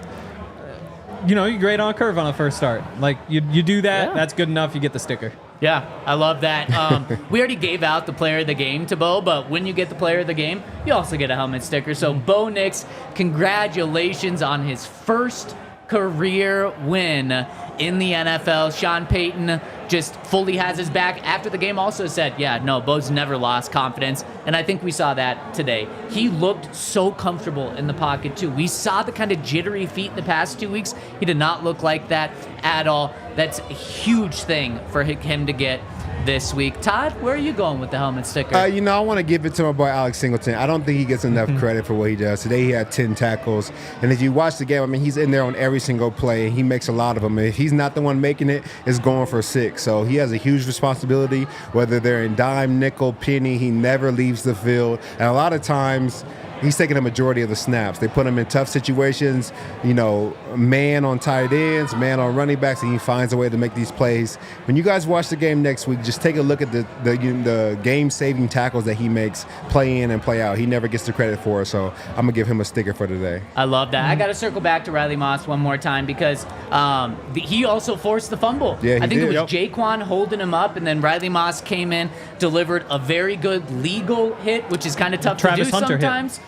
You grade on a curve on a first start. Like, you do that, that's good enough, you get the sticker. Yeah, I love that. We already gave out the player of the game to Bo, but when you get the player of the game, you also get a helmet sticker. So Bo Nix, congratulations on his first career win in the NFL. Sean Payton just fully has his back. After the game also said, yeah, no, Bo's never lost confidence. And I think we saw that today. He looked so comfortable in the pocket, too. We saw the kind of jittery feet the past 2 weeks. He did not look like that at all. That's a huge thing for him to get this week. Todd, where are you going with the helmet sticker? I want to give it to my boy Alex Singleton. I don't think he gets enough credit for what he does. Today he had 10 tackles. And if you watch the game, I mean, he's in there on every single play. He makes a lot of them. If he's not the one making it, it's going for 6. So he has a huge responsibility, whether they're in dime, nickel, penny. He never leaves the field. And a lot of times, he's taking a majority of the snaps. They put him in tough situations, man on tight ends, man on running backs, and he finds a way to make these plays. When you guys watch the game next week, just take a look at the game-saving tackles that he makes play in and play out. He never gets the credit for it, so I'm going to give him a sticker for today. I love that. I got to circle back to Riley Moss one more time because he also forced the fumble. Yeah, I think it was Jaquan holding him up, and then Riley Moss came in, delivered a very good legal hit, which is kind of tough to do sometimes.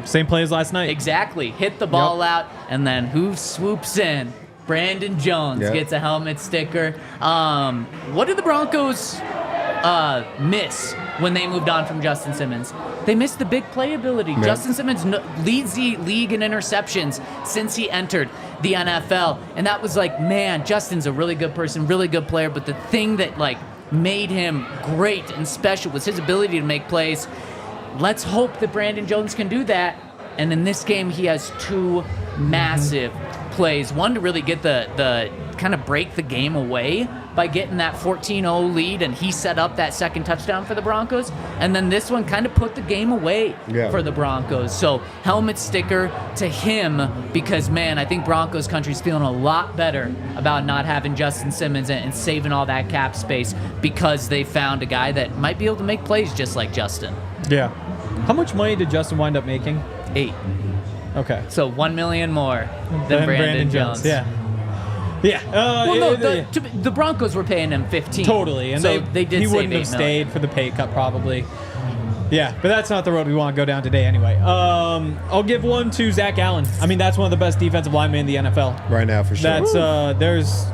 Same play as last night. Exactly. Hit the ball out, and then who swoops in? Brandon Jones gets a helmet sticker. What did the Broncos miss when they moved on from Justin Simmons? They missed the big playability. Yeah. Justin Simmons leads the league in interceptions since he entered the NFL. And that was like, man, Justin's a really good person, really good player. But the thing that made him great and special was his ability to make plays. Let's hope that Brandon Jones can do that. And in this game, he has 2 massive plays. One to really get the kind of break the game away by getting that 14-0 lead, and he set up that second touchdown for the Broncos. And then this one kind of put the game away for the Broncos. So helmet sticker to him because, man, I think Broncos country's feeling a lot better about not having Justin Simmons and saving all that cap space because they found a guy that might be able to make plays just like Justin. Yeah. How much money did Justin wind up making? 8. Okay. So $1 million more than Brandon Jones. Yeah. Yeah. The Broncos were paying him 15. Totally, and so they did. He save wouldn't have stayed for the pay cut probably. Yeah, but that's not the road we want to go down today anyway. I'll give one to Zac Allen. I mean, that's one of the best defensive linemen in the NFL right now for sure. That's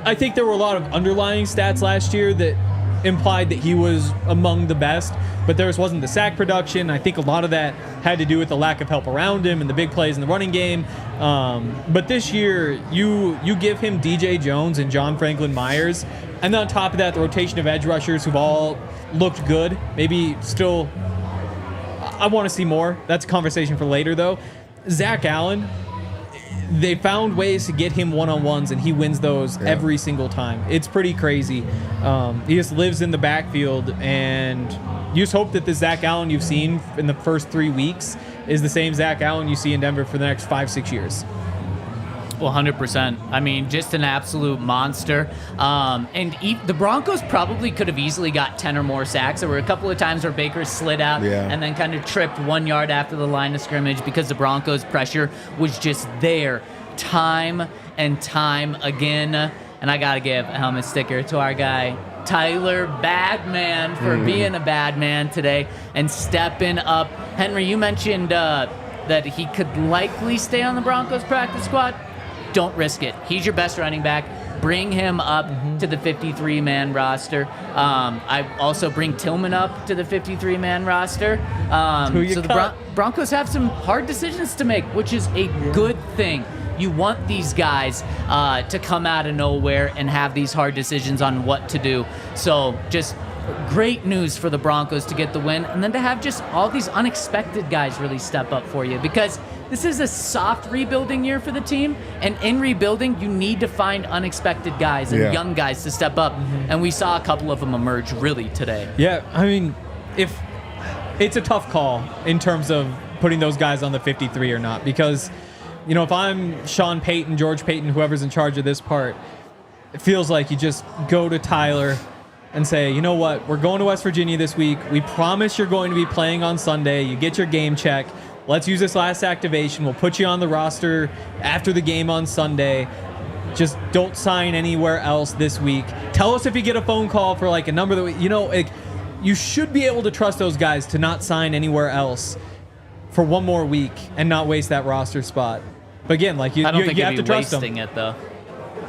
I think there were a lot of underlying stats last year that implied that he was among the best, but there wasn't the sack production. I think a lot of that had to do with the lack of help around him and the big plays in the running game. But this year, you give him DJ Jones and John Franklin Myers, and then on top of that, the rotation of edge rushers who've all looked good. Maybe still, I want to see more. That's a conversation for later, though. Zac Allen, they found ways to get him one-on-ones, and he wins those every single time. It's pretty crazy. He just lives in the backfield, and you just hope that the Zac Allen you've seen in the first 3 weeks is the same Zac Allen you see in Denver for the next 5-6 years. 100%. I mean, just an absolute monster. The Broncos probably could have easily got 10 or more sacks. There were a couple of times where Baker slid out and then kind of tripped 1 yard after the line of scrimmage because the Broncos' pressure was just there time and time again. And I got to give a helmet sticker to our guy, Tyler Badman, for being a bad man today and stepping up. Henry, you mentioned that he could likely stay on the Broncos practice squad. Don't risk it. He's your best running back. Bring him up to the 53-man roster. I also bring Tillman up to the 53-man roster. So the Broncos have some hard decisions to make, which is a good thing. You want these guys to come out of nowhere and have these hard decisions on what to do. So just great news for the Broncos to get the win, and then to have just all these unexpected guys really step up for you, because this is a soft rebuilding year for the team, and in rebuilding, you need to find unexpected guys and young guys to step up, and we saw a couple of them emerge really today. Yeah, I mean, if it's a tough call in terms of putting those guys on the 53 or not, because, you know, if I'm Sean Payton, George Payton, whoever's in charge of this part, it feels like you just go to Tyler and say, you know what, we're going to West Virginia this week. We promise you're going to be playing on Sunday. You get your game check. Let's use this last activation. We'll put you on the roster after the game on Sunday. Just don't sign anywhere else this week. Tell us if you get a phone call for like a number that you should be able to trust those guys to not sign anywhere else for one more week and not waste that roster spot. But again, like you I don't think have you'd to be trust wasting them. it though.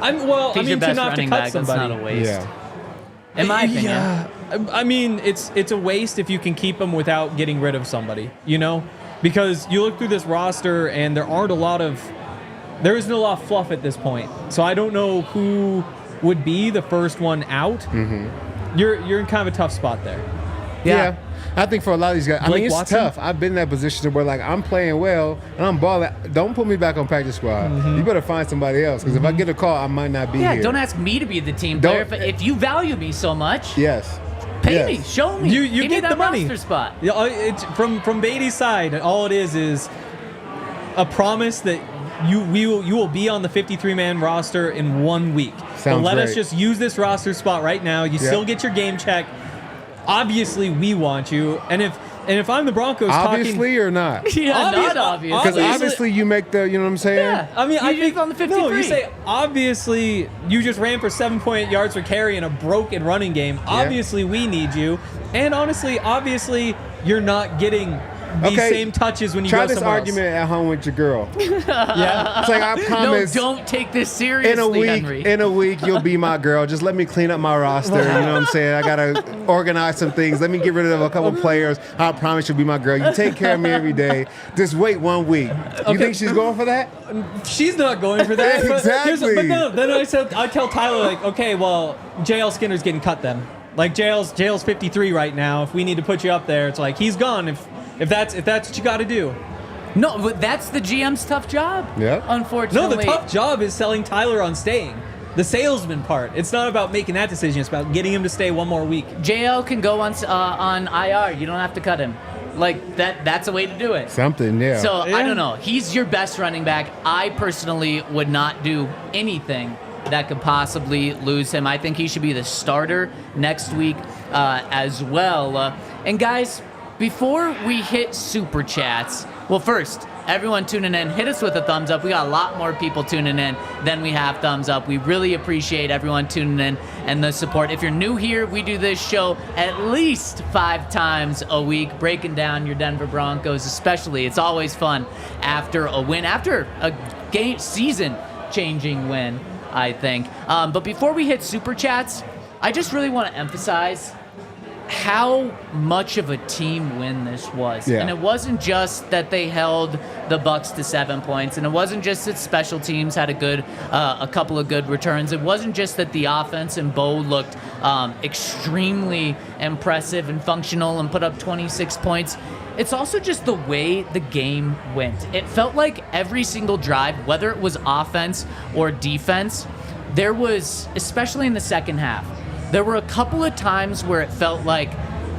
To Your best not have to running cut back, somebody. that's not a waste. Yeah. In my opinion. Yeah. I mean, it's a waste if you can keep them without getting rid of somebody, you know? Because you look through this roster and there isn't a lot of fluff at this point. So I don't know who would be the first one out. Mm-hmm. You're in kind of a tough spot there. Yeah. I think for a lot of these guys, I Blake mean, it's Watson? tough. I've been in that position where, like, I'm playing well and I'm balling. Don't put me back on practice squad. Mm-hmm. You better find somebody else because if I get a call, I might not be here. Yeah, don't ask me to be the team player. If you value me so much, Yes. pay me, show me. You Give me get that the money. roster spot. Yeah, it's from Beatty's side. All it is a promise that you will be on the 53-man roster in 1 week. So let us great. just use this roster spot right now. You still get your game check. Obviously, we want you. And if I'm the Broncos Obviously or not? Yeah, Obvious- not obvious. Because obviously you make the, you know what I'm saying? Yeah. I mean, You I just think on the 53. No, you say obviously you just ran for 7.8 yards per carry in a broken running game. Obviously we need you, and honestly, obviously you're not getting these same touches when you Try go this somewhere argument at home with your girl. Yeah, It's like, I No, promise. don't take this seriously, Henry. In a week, you'll be my girl. Just let me clean up my roster. You know what I'm saying? I gotta organize some things. Let me get rid of a couple players. I promise you'll be my girl. You take care of me every day. Just wait 1 week. You think she's going for that? she's not going for that. Exactly. But no, then I tell Tyler like, okay, well, JL Skinner's getting cut then. Like JL's 53 right now. If we need to put you up there, it's like he's gone. If that's what you got to do. No, but that's the GM's tough job. Yeah. Unfortunately. No, the tough job is selling Tyler on staying. The salesman part. It's not about making that decision. It's about getting him to stay 1 more week. JL can go on IR. You don't have to cut him. Like that's a way to do it. Something, yeah. So Yeah. I don't know. He's your best running back. I personally would not do anything that could possibly lose him. I think he should be the starter next week as well. And guys, before we hit super chats, well, first, everyone tuning in, hit us with a thumbs up. We got a lot more people tuning in than we have thumbs up. We really appreciate everyone tuning in and the support. If you're new here, we do this show at least 5 times a week, breaking down your Denver Broncos, especially. It's always fun after a win, after a game season-changing win, I think. But before we hit super chats, I just really want to emphasize how much of a team win this was. Yeah. And it wasn't just that they held the Bucs to 7 points, and it wasn't just that special teams had a couple of good returns. It wasn't just that the offense and Bo looked extremely impressive and functional and put up 26 points. It's also just the way the game went. It felt like every single drive, whether it was offense or defense, there was, especially in the second half, there were a couple of times where it felt like,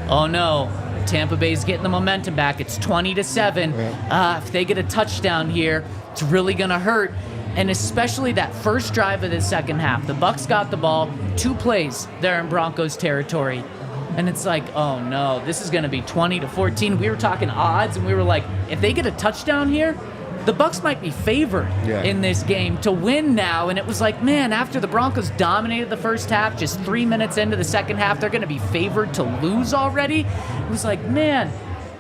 oh no, Tampa Bay's getting the momentum back. It's 20-7. If they get a touchdown here, it's really gonna hurt. And especially that first drive of the second half, the Bucs got the ball, 2 plays there in Broncos territory, and it's like, oh no, this is gonna be 20-14. We were talking odds, and we were like, if they get a touchdown here, the Bucs might be favored in this game to win now. And it was like, man, after the Broncos dominated the first half, just 3 minutes into the second half, they're going to be favored to lose already. It was like, man.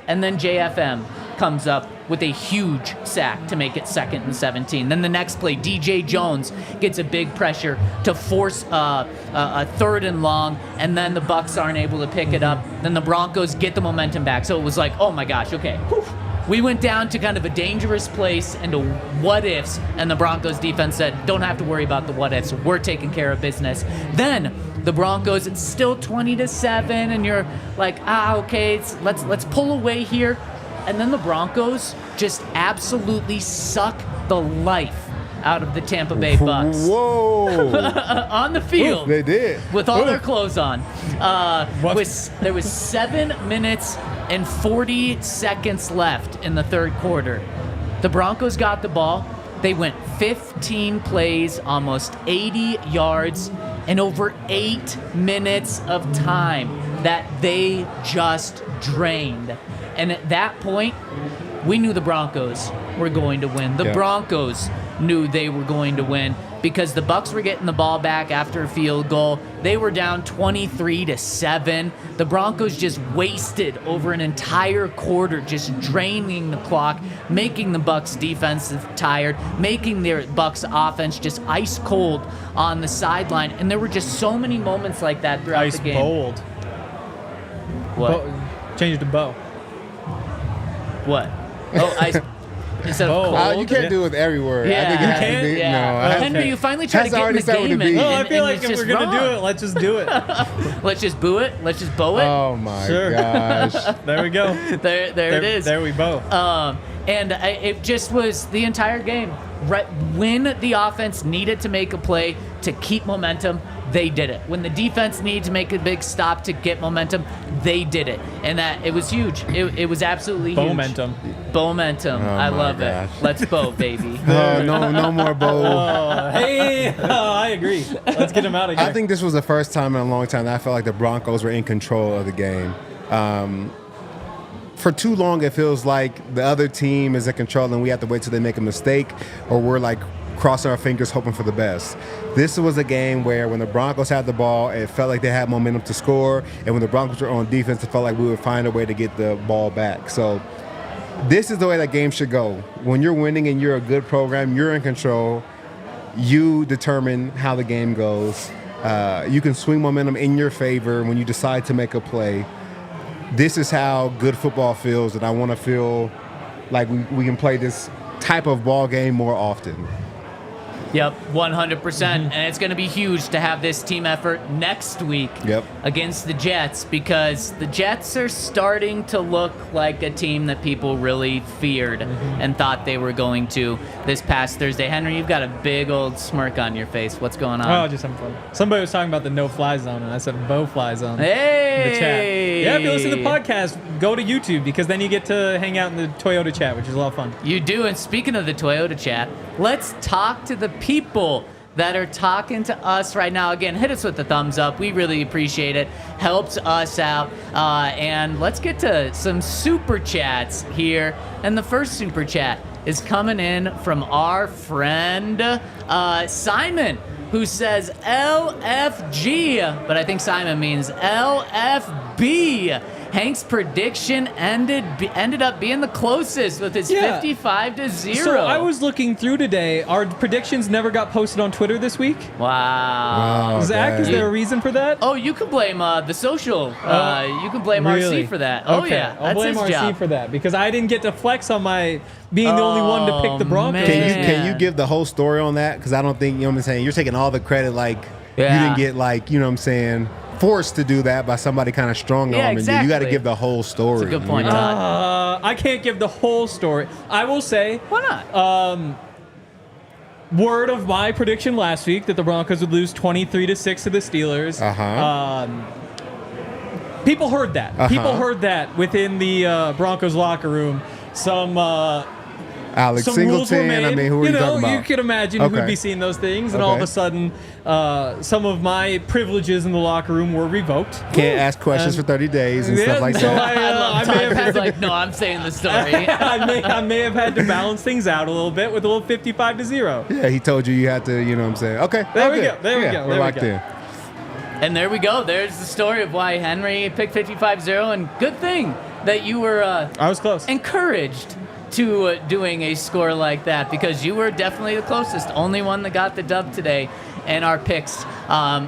And then JFM comes up with a huge sack to make it 2nd and 17. Then the next play, DJ Jones gets a big pressure to force a 3rd and long, and then the Bucs aren't able to pick it up. Then the Broncos get the momentum back. So it was like, oh my gosh, okay. Whew. We went down to kind of a dangerous place and to what ifs, and the Broncos defense said, don't have to worry about the what ifs. We're taking care of business. Then the Broncos, it's still 20-7, and you're like, okay, let's pull away here. And then the Broncos just absolutely suck the life out of the Tampa Bay Bucs. Whoa. On the field. They did. With all their clothes on. There was 7 minutes and 40 seconds left in the third quarter. The Broncos got the ball. They went 15 plays, almost 80 yards, and over 8 minutes of time that they just drained. And at that point, we knew the Broncos were going to win. The Broncos knew they were going to win. because the Bucs were getting the ball back after a field goal. They were down 23-7. The Broncos just wasted over an entire quarter, just draining the clock, making the Bucs defense tired, making their Bucs offense just ice cold on the sideline. And there were just so many moments like that throughout the game. Ice bold. What? Change it to Bo. What? Oh, ice. Instead of cold. You can't do it with every word. Yeah. I think it has You to be. can't? No, Henry, you finally tried to get in the game. No, I feel like it's if we're just going to do wrong. it, let's just do it. Let's just boo it. Let's just bow it. Oh my Sure. gosh. There we go. There it is. There we bow. And it just was the entire game. Right when the offense needed to make a play to keep momentum, they did it. When the defense needed to make a big stop to get momentum, they did it. And that it was huge. It was absolutely huge. Momentum. Momentum. Oh I my love gosh. it. Let's bow, baby. No more Bo. Hey, I agree. Let's get him out of here. I think this was the first time in a long time that I felt like the Broncos were in control of the game. For too long, it feels like the other team is in control and we have to wait till they make a mistake, or we're like crossing our fingers hoping for the best. This was a game where when the Broncos had the ball, it felt like they had momentum to score, and when the Broncos were on defense, it felt like we would find a way to get the ball back. So this is the way that game should go. When you're winning and you're a good program, you're in control, you determine how the game goes. You can swing momentum in your favor when you decide to make a play. This is how good football feels, and I want to feel like we can play this type of ball game more often. Yep, 100%. And it's going to be huge to have this team effort next week against the Jets, because the Jets are starting to look like a team that people really feared and thought they were going to this past Thursday. Henry, you've got a big old smirk on your face. What's going on? Oh, just having fun. Somebody was talking about the no-fly zone, and I said Bo-fly zone. Hey! In the chat. Yeah, if you listen to the podcast, go to YouTube, because then you get to hang out in the Toyota chat, which is a lot of fun. You do. And speaking of the Toyota chat, let's talk to the people that are talking to us right now. Again, hit us with the thumbs up. We really appreciate it. Helps us out. And let's get to some super chats here. And the first super chat is coming in from our friend Simon, who says LFG, but I think Simon means LFB. Hank's prediction ended up being the closest with his 55-0. So I was looking through today. Our predictions never got posted on Twitter this week. Wow. Zach, is there a reason for that? Oh, you can blame the social. You can blame really? RC for that. Okay. Oh, yeah. I'll blame his RC job. for that, because I didn't get to flex on my being the only one to pick the Broncos. man. Can you give the whole story on that? Because I don't think, you know what I'm saying, you're taking all the credit, like you didn't get, like, you know what I'm saying, forced to do that by somebody kind of strong arming you. You got to give the whole story. That's a good point, you know? Todd. I can't give the whole story. I will say, Why not? word of my prediction last week that the Broncos would lose 23-6 to the Steelers. People heard that. People heard that within the Broncos locker room. Some Alex some rules were Singleton, made. I mean, who are you talking about? You could imagine who'd be seeing those things, and all of a sudden, some of my privileges in the locker room were revoked. Can't ask questions for 30 days and stuff like so that. I I may have had to, like, no, I'm saying the story. I may have had to balance things out a little bit with a little 55-0. Yeah, he told you had to, you know what I'm saying. Okay. There we okay. go. There we go. We're There we locked go. in. And there we go. There's the story of why Henry picked 55-0, and good thing that you were I was close. encouraged to doing a score like that, because you were definitely the closest, only one that got the dub today in our picks.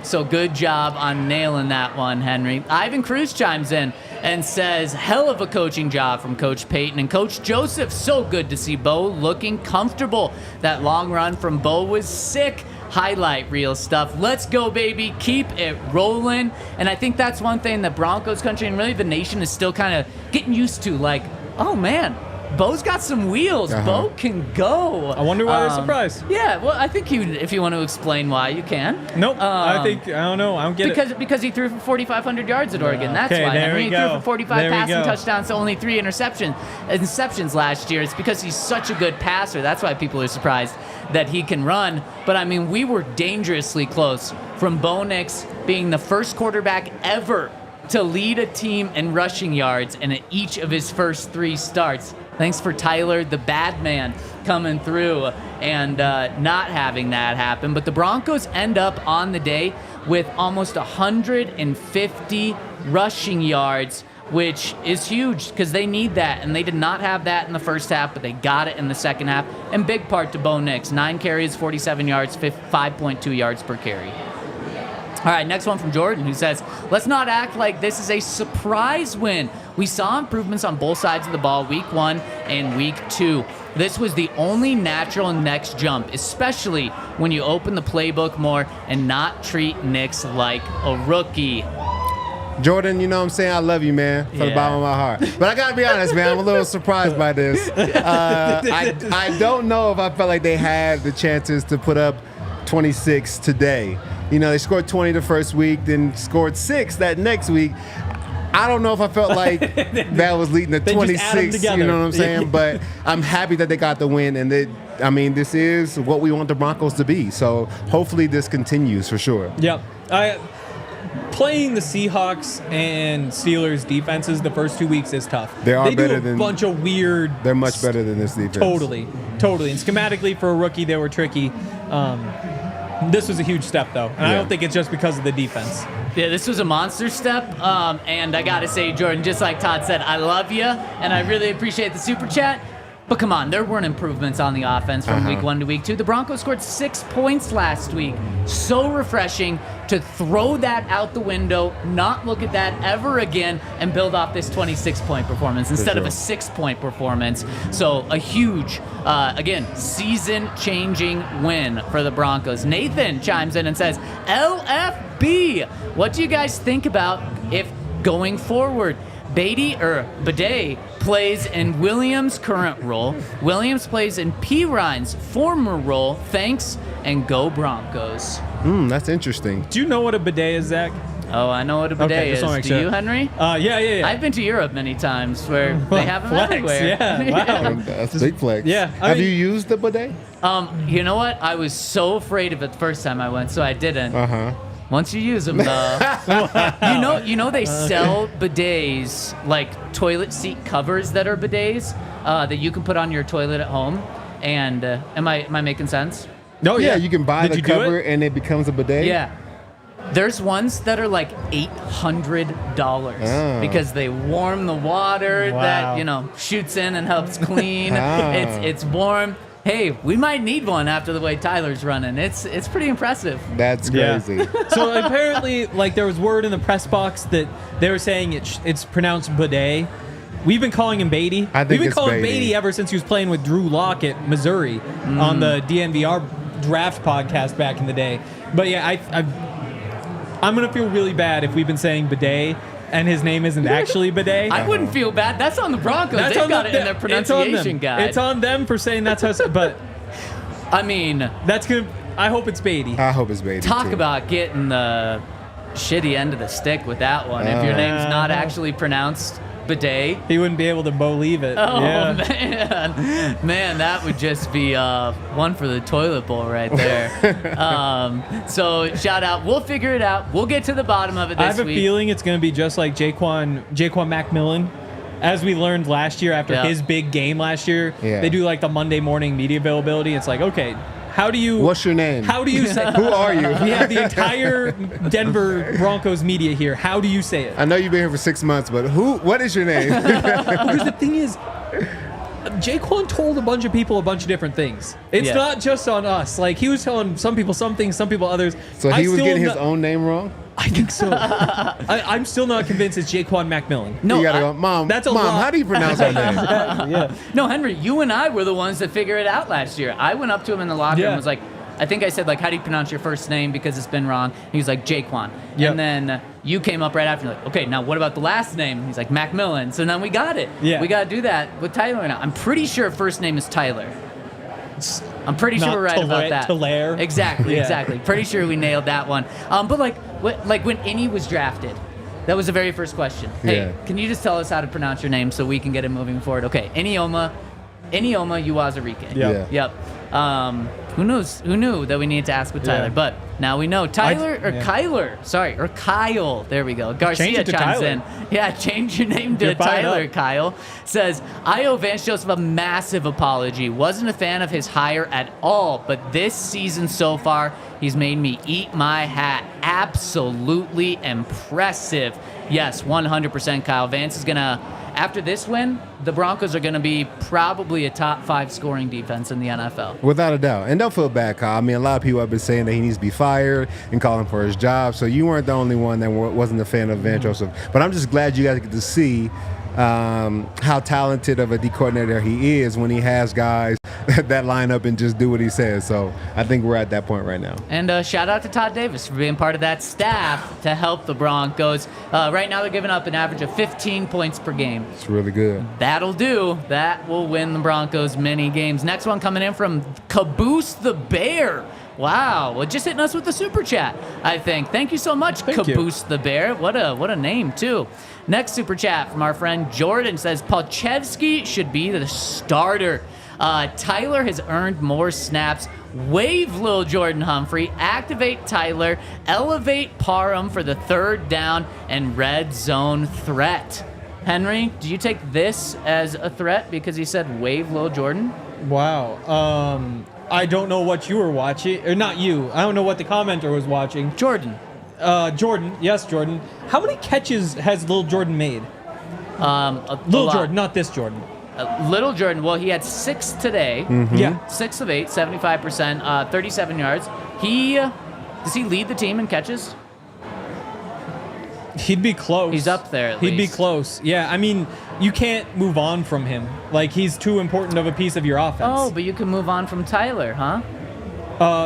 So good job on nailing that one, Henry. Ivan Cruz chimes in and says, hell of a coaching job from Coach Payton and Coach Joseph. So good to see Bo looking comfortable. That long run from Bo was sick. Highlight reel stuff. Let's go, baby. Keep it rolling. And I think that's one thing that Broncos country and really the nation is still kind of getting used to. Like, oh, man, Bo's got some wheels. Bo can go. I wonder why they're surprised. Yeah, well, I think if you want to explain why, you can. Nope. I don't know. I don't get it. Because he threw for 4,500 yards at Oregon. That's okay, why. there Henry we threw go. for 45 There we passing go. touchdowns to only 3 interceptions last year. It's because he's such a good passer. That's why people are surprised that he can run. But, I mean, we were dangerously close from Bo Nix being the first quarterback ever to lead a team in rushing yards in each of his first 3 starts. Thanks for Tyler, the bad man, coming through and not having that happen. But the Broncos end up on the day with almost 150 rushing yards, which is huge because they need that. And they did not have that in the first half, but they got it in the second half. And big part to Bo Nix, 9 carries, 47 yards, 5.2 yards per carry. All right, next one from Jordan, who says, let's not act like this is a surprise win. We saw improvements on both sides of the ball week 1 and week 2. This was the only natural next jump, especially when you open the playbook more and not treat Nix like a rookie. Jordan, you know what I'm saying? I love you, man, from the bottom of my heart. But I got to be honest, man, I'm a little surprised by this. I don't know if I felt like they had the chances to put up 26 today. You know, they scored 20 the first week, then scored 6 that next week. I don't know if I felt like that was leading to 26, you know what I'm saying? But I'm happy that they got the win, and this is what we want the Broncos to be. So hopefully this continues for sure. Yep. Playing the Seahawks and Steelers defenses the first 2 weeks is tough. They do a bunch of weird. They're much better than this defense. Totally. And schematically for a rookie, they were tricky. This was a huge step, though, and I don't think it's just because of the defense. Yeah, this was a monster step, and I got to say, Jordan, just like Todd said, I love you, and I really appreciate the super chat. But come on, there weren't improvements on the offense from week 1 to week 2. The Broncos scored 6 points last week. So refreshing to throw that out the window, not look at that ever again, and build off this 26-point performance instead of a 6-point performance. So a huge, again, season-changing win for the Broncos. Nathan chimes in and says, LFB, what do you guys think about if going forward? Bidet plays in Williams' current role. Williams plays in P. Ryan's former role. Thanks, and go Broncos. That's interesting. Do you know what a bidet is, Zach? Oh, I know what a bidet is. Do you, Henry? Yeah. I've been to Europe many times where they have them flex, everywhere. Yeah, wow. That's a big flex. Yeah. Have you used the bidet? You know what? I was so afraid of it the first time I went, so I didn't. Once you use them, though, you know they sell bidets, like toilet seat covers that are bidets that you can put on your toilet at home. And am I making sense? No, yeah, you can buy the cover and it becomes a bidet. Yeah. There's ones that are like $800 because they warm the water that shoots in and helps clean. It's warm. Hey, we might need one after the way Tyler's running. It's pretty impressive. That's crazy. Yeah. So apparently, there was word in the press box that they were saying it's pronounced bidet. We've been calling him Beatty. We've been calling him Beatty ever since he was playing with Drew Lock at Missouri on the DNVR Draft podcast back in the day. But yeah, I'm gonna feel really bad if we've been saying bidet and his name isn't actually Bidet. I wouldn't feel bad. That's on the Broncos. They've got it in their pronunciation guide. It's on them for saying that's how. But I mean, that's good. I hope it's Beatty. I hope it's Beatty. Talk about getting the shitty end of the stick with that one. If your name's not actually pronounced Bidet, he wouldn't be able to believe it. Oh man, that would just be one for the toilet bowl right there. So shout out. We'll figure it out. We'll get to the bottom of it this week. I have a feeling it's going to be just like Jaquan McMillan. As we learned last year after his big game last year, they do like the Monday morning media availability. It's like, okay, what's your name? How do you say Who are you? We have the entire Denver Broncos media here. How do you say it? I know you've been here for 6 months, but what is your name? Because the thing is, Jaquan told a bunch of people a bunch of different things. It's not just on us. Like, he was telling some people some things, some people others. So he was getting his own name wrong? I think so. I'm still not convinced it's Jaquan McMillan. No, you gotta go, Mom, how do you pronounce that name? No, Henry, you and I were the ones that figured it out last year. I went up to him in the locker room and was like, I think I said, how do you pronounce your first name because it's been wrong? He was like, Jaquan. Yep. And then you came up right after, like, okay, now what about the last name? He's like, McMillan. So then we got it. Yeah. We got to do that with Tyler now. I'm pretty sure first name is Tyler. I'm pretty sure we're right about that. Tolaire. Exactly. Pretty sure we nailed that one. But when Innie was drafted, that was the very first question. Hey, can you just tell us how to pronounce your name so we can get it moving forward? Okay, Inioma Uwazurike. Yep. Who knows? Who knew that we needed to ask with Tyler? Yeah. But now we know. Kyler. Sorry, or Kyle. There we go. Garcia chimes in. Yeah, change your name to Tyler. Kyle says, I owe Vance Joseph a massive apology. Wasn't a fan of his hire at all, but this season so far, he's made me eat my hat. Absolutely impressive. Yes, 100% Kyle. Vance is going to, after this win, the Broncos are going to be probably a top 5 scoring defense in the NFL. Without a doubt. And don't feel bad, Kyle. I mean, a lot of people have been saying that he needs to be fired and calling for his job. So you weren't the only one that wasn't a fan of Vance Joseph. But I'm just glad you guys get to see how talented of a D coordinator he is when he has guys that line up and just do what he says. So I think we're at that point right now. And shout out to Todd Davis for being part of that staff to help the Broncos. Right now they're giving up an average of 15 points per game. It's really good. That'll do. That will win the Broncos many games. Next one coming in from Caboose the Bear. Wow, well, just hitting us with the super chat, I think. Thank you so much, Caboose the Bear. What a name, too. Next super chat from our friend Jordan says, Palchevsky should be the starter. Tyler has earned more snaps. Wave Lil Jordan Humphrey. Activate Tyler. Elevate Parham for the third down and red zone threat. Henry, do you take this as a threat because he said wave Lil Jordan? Wow. I don't know what you were watching, or not you. I don't know what the commenter was watching. Jordan. Jordan. Yes, Jordan. How many catches has Lil Jordan made? Lil Jordan, not this Jordan. Little Jordan, well, he had 6 today. Mm-hmm. Yeah. 6 of 8, 75%, 37 yards. Does he lead the team in catches? He'd be close. He's up there at least. He'd be close. Yeah, I mean, you can't move on from him. Like, he's too important of a piece of your offense. Oh, but you can move on from Tyler, huh?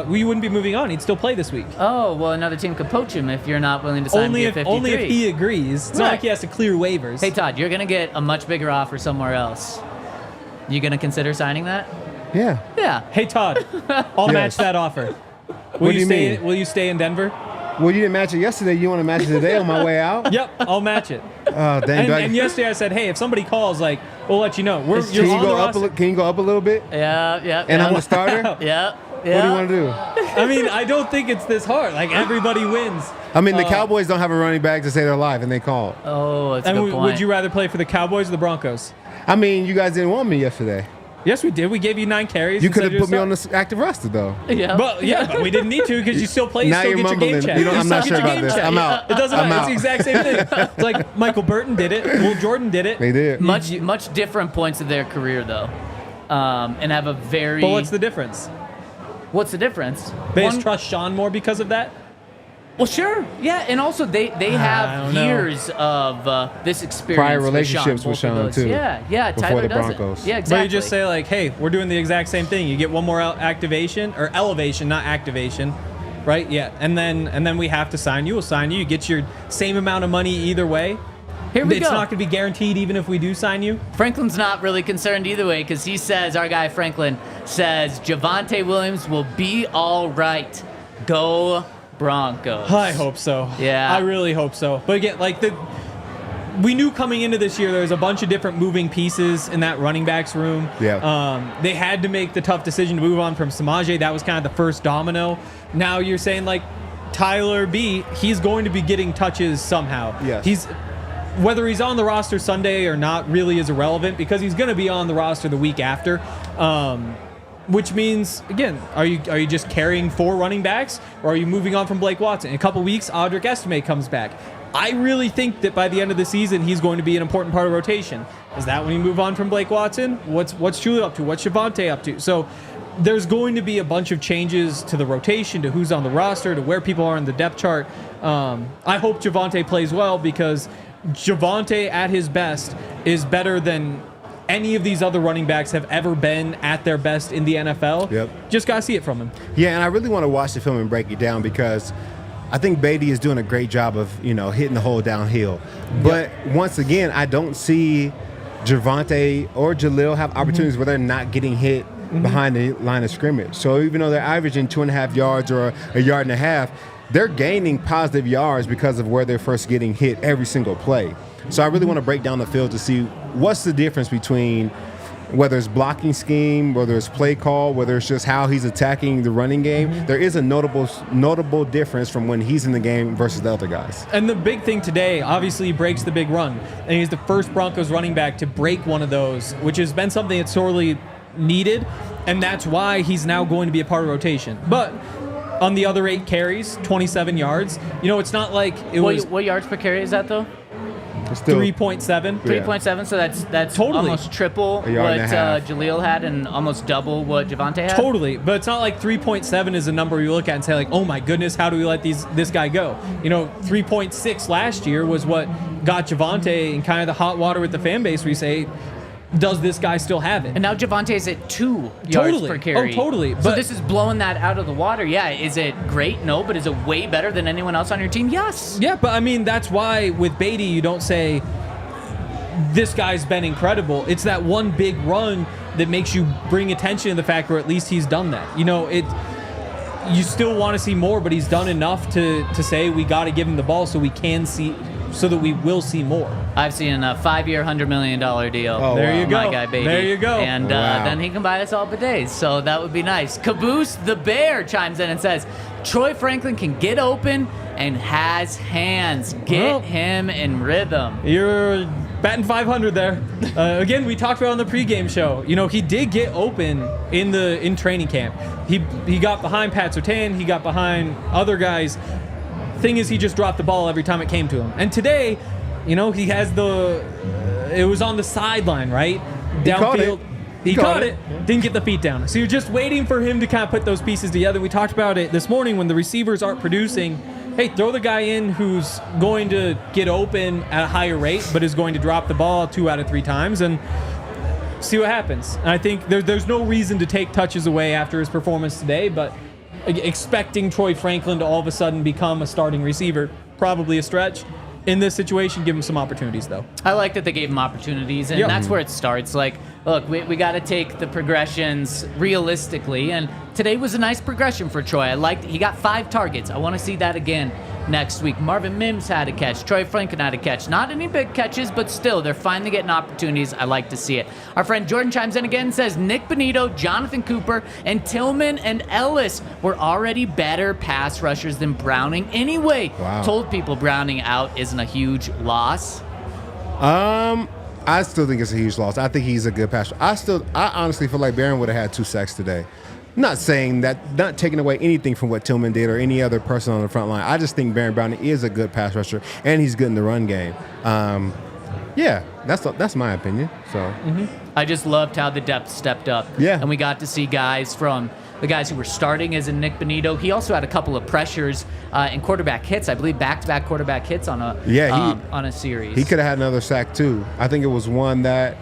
We wouldn't be moving on. He'd still play this week. Oh, well, another team could poach him if you're not willing to sign him at 53. Only if he agrees. It's not like he has to clear waivers. Hey, Todd, you're going to get a much bigger offer somewhere else. You going to consider signing that? Yeah. Yeah. Hey, Todd, I'll match that offer. Will you stay in Denver? Well, you didn't match it yesterday. You want to match it today on my way out? Yep, I'll match it. Oh, dang. And yesterday I said, hey, if somebody calls, like, we'll let you know. Can you go up a little bit? Yeah. And I'm the starter? Yeah. What do you want to do? I mean, I don't think it's this hard. Like, everybody wins. I mean, the Cowboys don't have a running back to say they're live, and they call. Oh, that's a good point. Would you rather play for the Cowboys or the Broncos? I mean, you guys didn't want me yesterday. Yes, we did. We gave you 9 carries. You could have put me on the active roster, though. Yeah. But we didn't need to because you still play. You now still you're get mumbling. your game check. I'm not sure about this. I'm out. It doesn't matter. It's the exact same thing. It's like Michael Burton did it. Will Jordan did it. They did. Much different points of their career, though. And have a very... But what's the difference? What's the difference? They just trust Sean more because of that? Well, sure. Yeah, and also they have years of this experience. Prior relationships with Sean, too. Yeah. Before Tyler the Broncos. doesn't. Yeah, exactly. But you just say, like, hey, we're doing the exact same thing. You get one more activation, or elevation, not activation, right? Yeah, and then we have to sign you. We'll sign you. You get your same amount of money either way. Here we go. It's not going to be guaranteed even if we do sign you. Franklin's not really concerned either way because he says, our guy Franklin says, Javonte Williams will be all right. Go Broncos. I hope so. Yeah. I really hope so. But again, we knew coming into this year there was a bunch of different moving pieces in that running backs room. Yeah. They had to make the tough decision to move on from Samaje. That was kind of the first domino. Now you're saying, like, Tyler B, he's going to be getting touches somehow. Yes. Whether he's on the roster Sunday or not really is irrelevant because he's going to be on the roster the week after. Which means, again, are you just carrying 4 running backs, or are you moving on from Blake Watson? In a couple weeks, Audric Estime comes back. I really think that by the end of the season, he's going to be an important part of rotation. Is that when you move on from Blake Watson? What's Julie up to? What's Javonte up to? So there's going to be a bunch of changes to the rotation, to who's on the roster, to where people are in the depth chart. I hope Javonte plays well because Javonte at his best is better than any of these other running backs have ever been at their best in the NFL. Yep. Just got to see it from him. Yeah, and I really want to watch the film and break it down because I think Beatty is doing a great job of, hitting the hole downhill. But once again, I don't see Javonte or Jalil have opportunities where they're not getting hit behind the line of scrimmage. So even though they're averaging 2.5 yards or a yard and a half, they're gaining positive yards because of where they're first getting hit every single play. So I really want to break down the field to see what's the difference between whether it's blocking scheme, whether it's play call, whether it's just how he's attacking the running game, there is a notable difference from when he's in the game versus the other guys. And the big thing today, obviously, he breaks the big run. And he's the first Broncos running back to break one of those, which has been something that's sorely needed. And that's why he's now going to be a part of rotation. But on the other 8 carries, 27 yards, it's not like it was... What yards per carry is that, though? Still 3.7. 3.7, so that's Totally. Almost triple what Jaleel had and almost double what Javonte had. Totally, but it's not like 3.7 is a number you look at and say like, oh my goodness, how do we let this guy go? 3.6 last year was what got Javonte in kind of the hot water with the fan base where you say, does this guy still have it? And now Javonte's at 2 yards per carry. Oh, totally. So But this is blowing that out of the water. Yeah, is it great? No, but is it way better than anyone else on your team? Yes. yeah, but I mean, that's why with Beatty, you don't say, this guy's been incredible. It's that one big run that makes you bring attention to the fact where at least he's done that. You still want to see more, but he's done enough to say we got to give him the ball so we can see, so that we will see more. I've seen a 5-year, $100 million deal. Oh, There you go. My guy, baby. There you go. And Wow. then he can buy us all bidets, so that would be nice. Caboose the Bear chimes in and says, Troy Franklin can get open and has hands. Get Well, him in rhythm. You're batting 500 there. Again, we talked about on the pregame show. He did get open in training camp. He got behind Pat Surtain. He got behind other guys. Thing is, he just dropped the ball every time it came to him. And today, he has it was on the sideline, right? Downfield. He caught it. Didn't get the feet down. So you're just waiting for him to kind of put those pieces together. We talked about it this morning when the receivers aren't producing. Hey, throw the guy in who's going to get open at a higher rate, but is going to drop the ball 2 out of 3 times and see what happens. And I think there's no reason to take touches away after his performance today, but expecting Troy Franklin to all of a sudden become a starting receiver, probably a stretch. In this situation, give him some opportunities, though. I like that they gave him opportunities, and Yep. that's where it starts. Like, look, we got to take the progressions realistically, and today was a nice progression for Troy. He got 5 targets. I want to see that again next week. Marvin Mims had a catch. Troy Franklin had a catch. Not any big catches, but still, they're finally getting opportunities. I like to see it. Our friend Jordan chimes in again and says, Nick Bonito, Jonathan Cooper, and Tillman and Ellis were already better pass rushers than Browning anyway. Wow. Told people Browning out isn't a huge loss. I still think it's a huge loss. I think he's a good passer. I honestly feel like Barron would have had 2 sacks today. Not saying that, not taking away anything from what Tillman did or any other person on the front line. I just think Baron Browning is a good pass rusher, and he's good in the run game. Yeah, that's my opinion. So I just loved how the depth stepped up. Yeah. And we got to see guys from the guys who were starting, as in Nick Bonito. He also had a couple of pressures and quarterback hits. I believe back-to-back quarterback hits on a series. he could have had another sack too. I think it was one that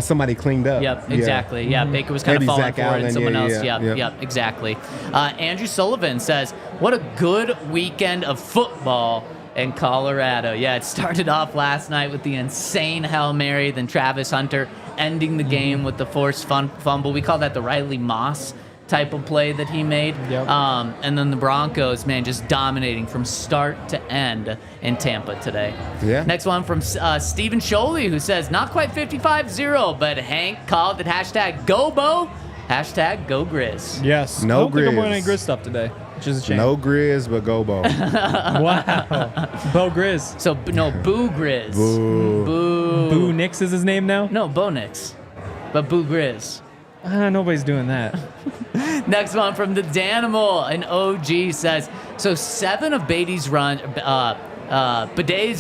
somebody cleaned up. Yep, exactly. Yeah, Baker was kind Maybe of falling Zach for it, Allen, and someone else. yeah. Yep, exactly. Andrew Sullivan says, "What a good weekend of football in Colorado." Yeah, it started off last night with the insane Hail Mary, then Travis Hunter ending the game with the forced fumble. We call that the Riley Moss type of play that he made. Yep. And then the Broncos, man, just dominating from start to end in Tampa today. Yeah. Next one from Stephen Sholey, who says, not quite 55-0, but Hank called it #GoBo, #GoGrizz. Yes. No I don't think I'm wearing Grizz. any Grizz stuff today, which is a shame. No Grizz, but go Bo. Wow. Bo Grizz. So, no, Boo Grizz. Boo. Bo Nix is his name now? No, Bo Nix, but Boo Grizz. Nobody's doing that. Next one from the Danimal, an OG says, so 7 of Beatty's Bidet's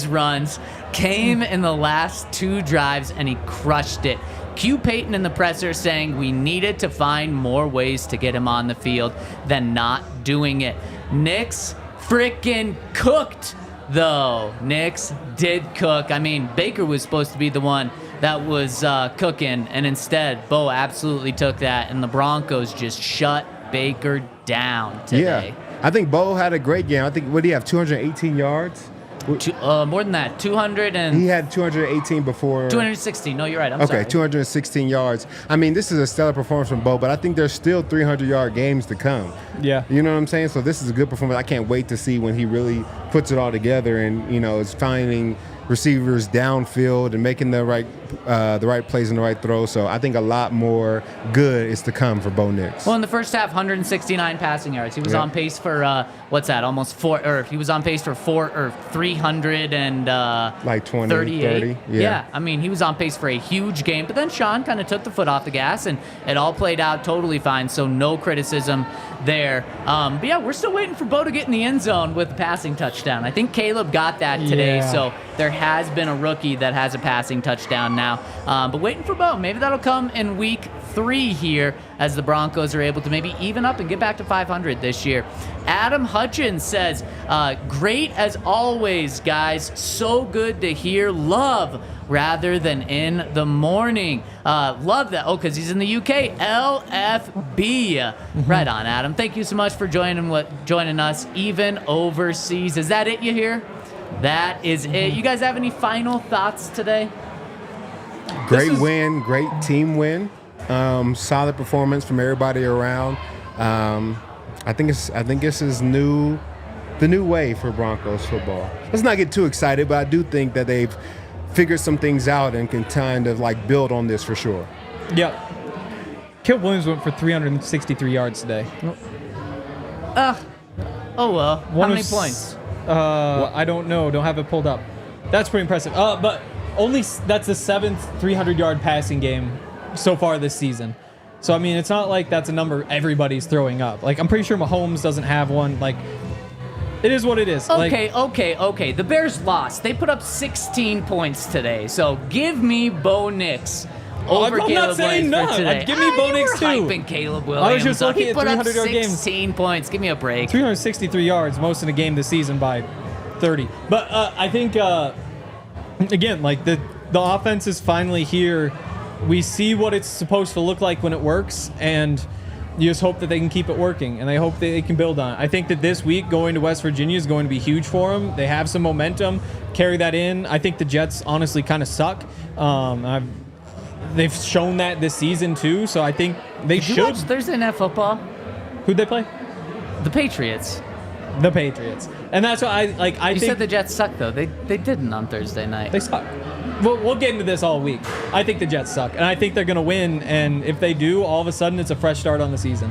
runs came in the last 2 drives, and he crushed it. Q Payton in the presser saying we needed to find more ways to get him on the field than not doing it. Nix freaking cooked, though. Nix did cook. I mean, Baker was supposed to be the one that was cooking, and instead, Bo absolutely took that, and the Broncos just shut Baker down today. Yeah. I think Bo had a great game. I think, what did he have, 218 yards? More than that, 200 and He had 218 before. 260. No, you're right. I'm Okay, sorry. 216 yards. I mean, this is a stellar performance from Bo, but I think there's still 300-yard games to come. Yeah. You know what I'm saying? So this is a good performance. I can't wait to see when he really puts it all together and, is finding receivers downfield and making the right plays and the right throws. So I think a lot more good is to come for Bo Nix. Well, in the first half, 169 passing yards. He was on pace for almost 4, or he was on pace for 300 and like 20, 38. 30. Yeah, I mean, he was on pace for a huge game. But then Sean kind of took the foot off the gas, and it all played out totally fine. So no criticism there. But yeah, we're still waiting for Bo to get in the end zone with a passing touchdown. I think Caleb got that today. Yeah. So there has been a rookie that has a passing touchdown now. But waiting for Bo. Maybe that'll come in week 3 here as the Broncos are able to maybe even up and get back to 500 this year. Adam Hutchins says, great as always, guys. So good to hear. Love rather than in the morning. Love that. Oh, because he's in the UK. LFB. Right on, Adam. Thank you so much for joining us, even overseas. Is that it you hear? That is it. You guys have any final thoughts today? Great win, great team win. Solid performance from everybody around. I think this is the new way for Broncos football. Let's not get too excited, but I do think that they've figured some things out and can kind of like build on this for sure. Yeah. Caleb Williams went for 363 yards today. Oh well. How many points? I don't know. Don't have it pulled up. That's pretty impressive. But that's the 7th 300-yard passing game so far this season. So I mean, it's not like that's a number everybody's throwing up. Like, I'm pretty sure Mahomes doesn't have one. Like, it is what it is. Okay. The Bears lost. They put up 16 points today. So give me Bo Nix over I'm Caleb not saying Williams for none. today. Give me Bo Nix too. Hyping Caleb Williams. I was just looking he at put up 300-yard games. 16 points. Give me a break. 363 yards, most in a game this season by 30. But I think again, like the offense is finally here. We see what it's supposed to look like when it works, and you just hope that they can keep it working, and I hope that they can build on it. I think that this week going to West Virginia is going to be huge for them. They have some momentum. Carry that in. I think the Jets honestly kind of suck. They've shown that this season too, so I think they should. Did you watch Thursday Night Football? Who'd they play? The Patriots. The Patriots. And that's what I You think said the Jets suck, though. They didn't on Thursday night. they suck. We'll get into this all week. I think the Jets suck, and I think they're going to win, and if they do, all of a sudden it's a fresh start on the season.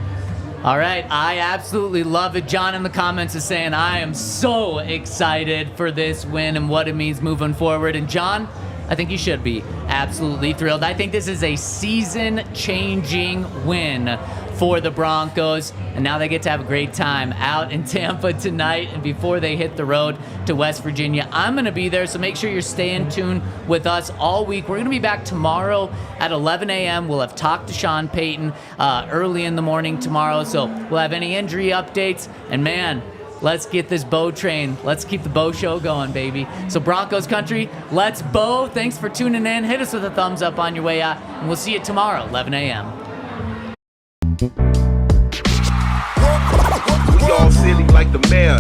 All right, I absolutely love it. John in the comments is saying, I am so excited for this win and what it means moving forward. And John, I think you should be absolutely thrilled. I think this is a season-changing win for the Broncos, and now they get to have a great time out in Tampa tonight and before they hit the road to West Virginia. I'm going to be there, so make sure you're staying tuned with us all week. We're going to be back tomorrow at 11 a.m. We'll have talked to Sean Payton early in the morning tomorrow, so we'll have any injury updates, and man, let's get this Bo train. Let's keep the Bo show going, baby. So Broncos country, let's Bo. Thanks for tuning in. Hit us with a thumbs up on your way out, and we'll see you tomorrow, 11 a.m. We all silly like the mayor.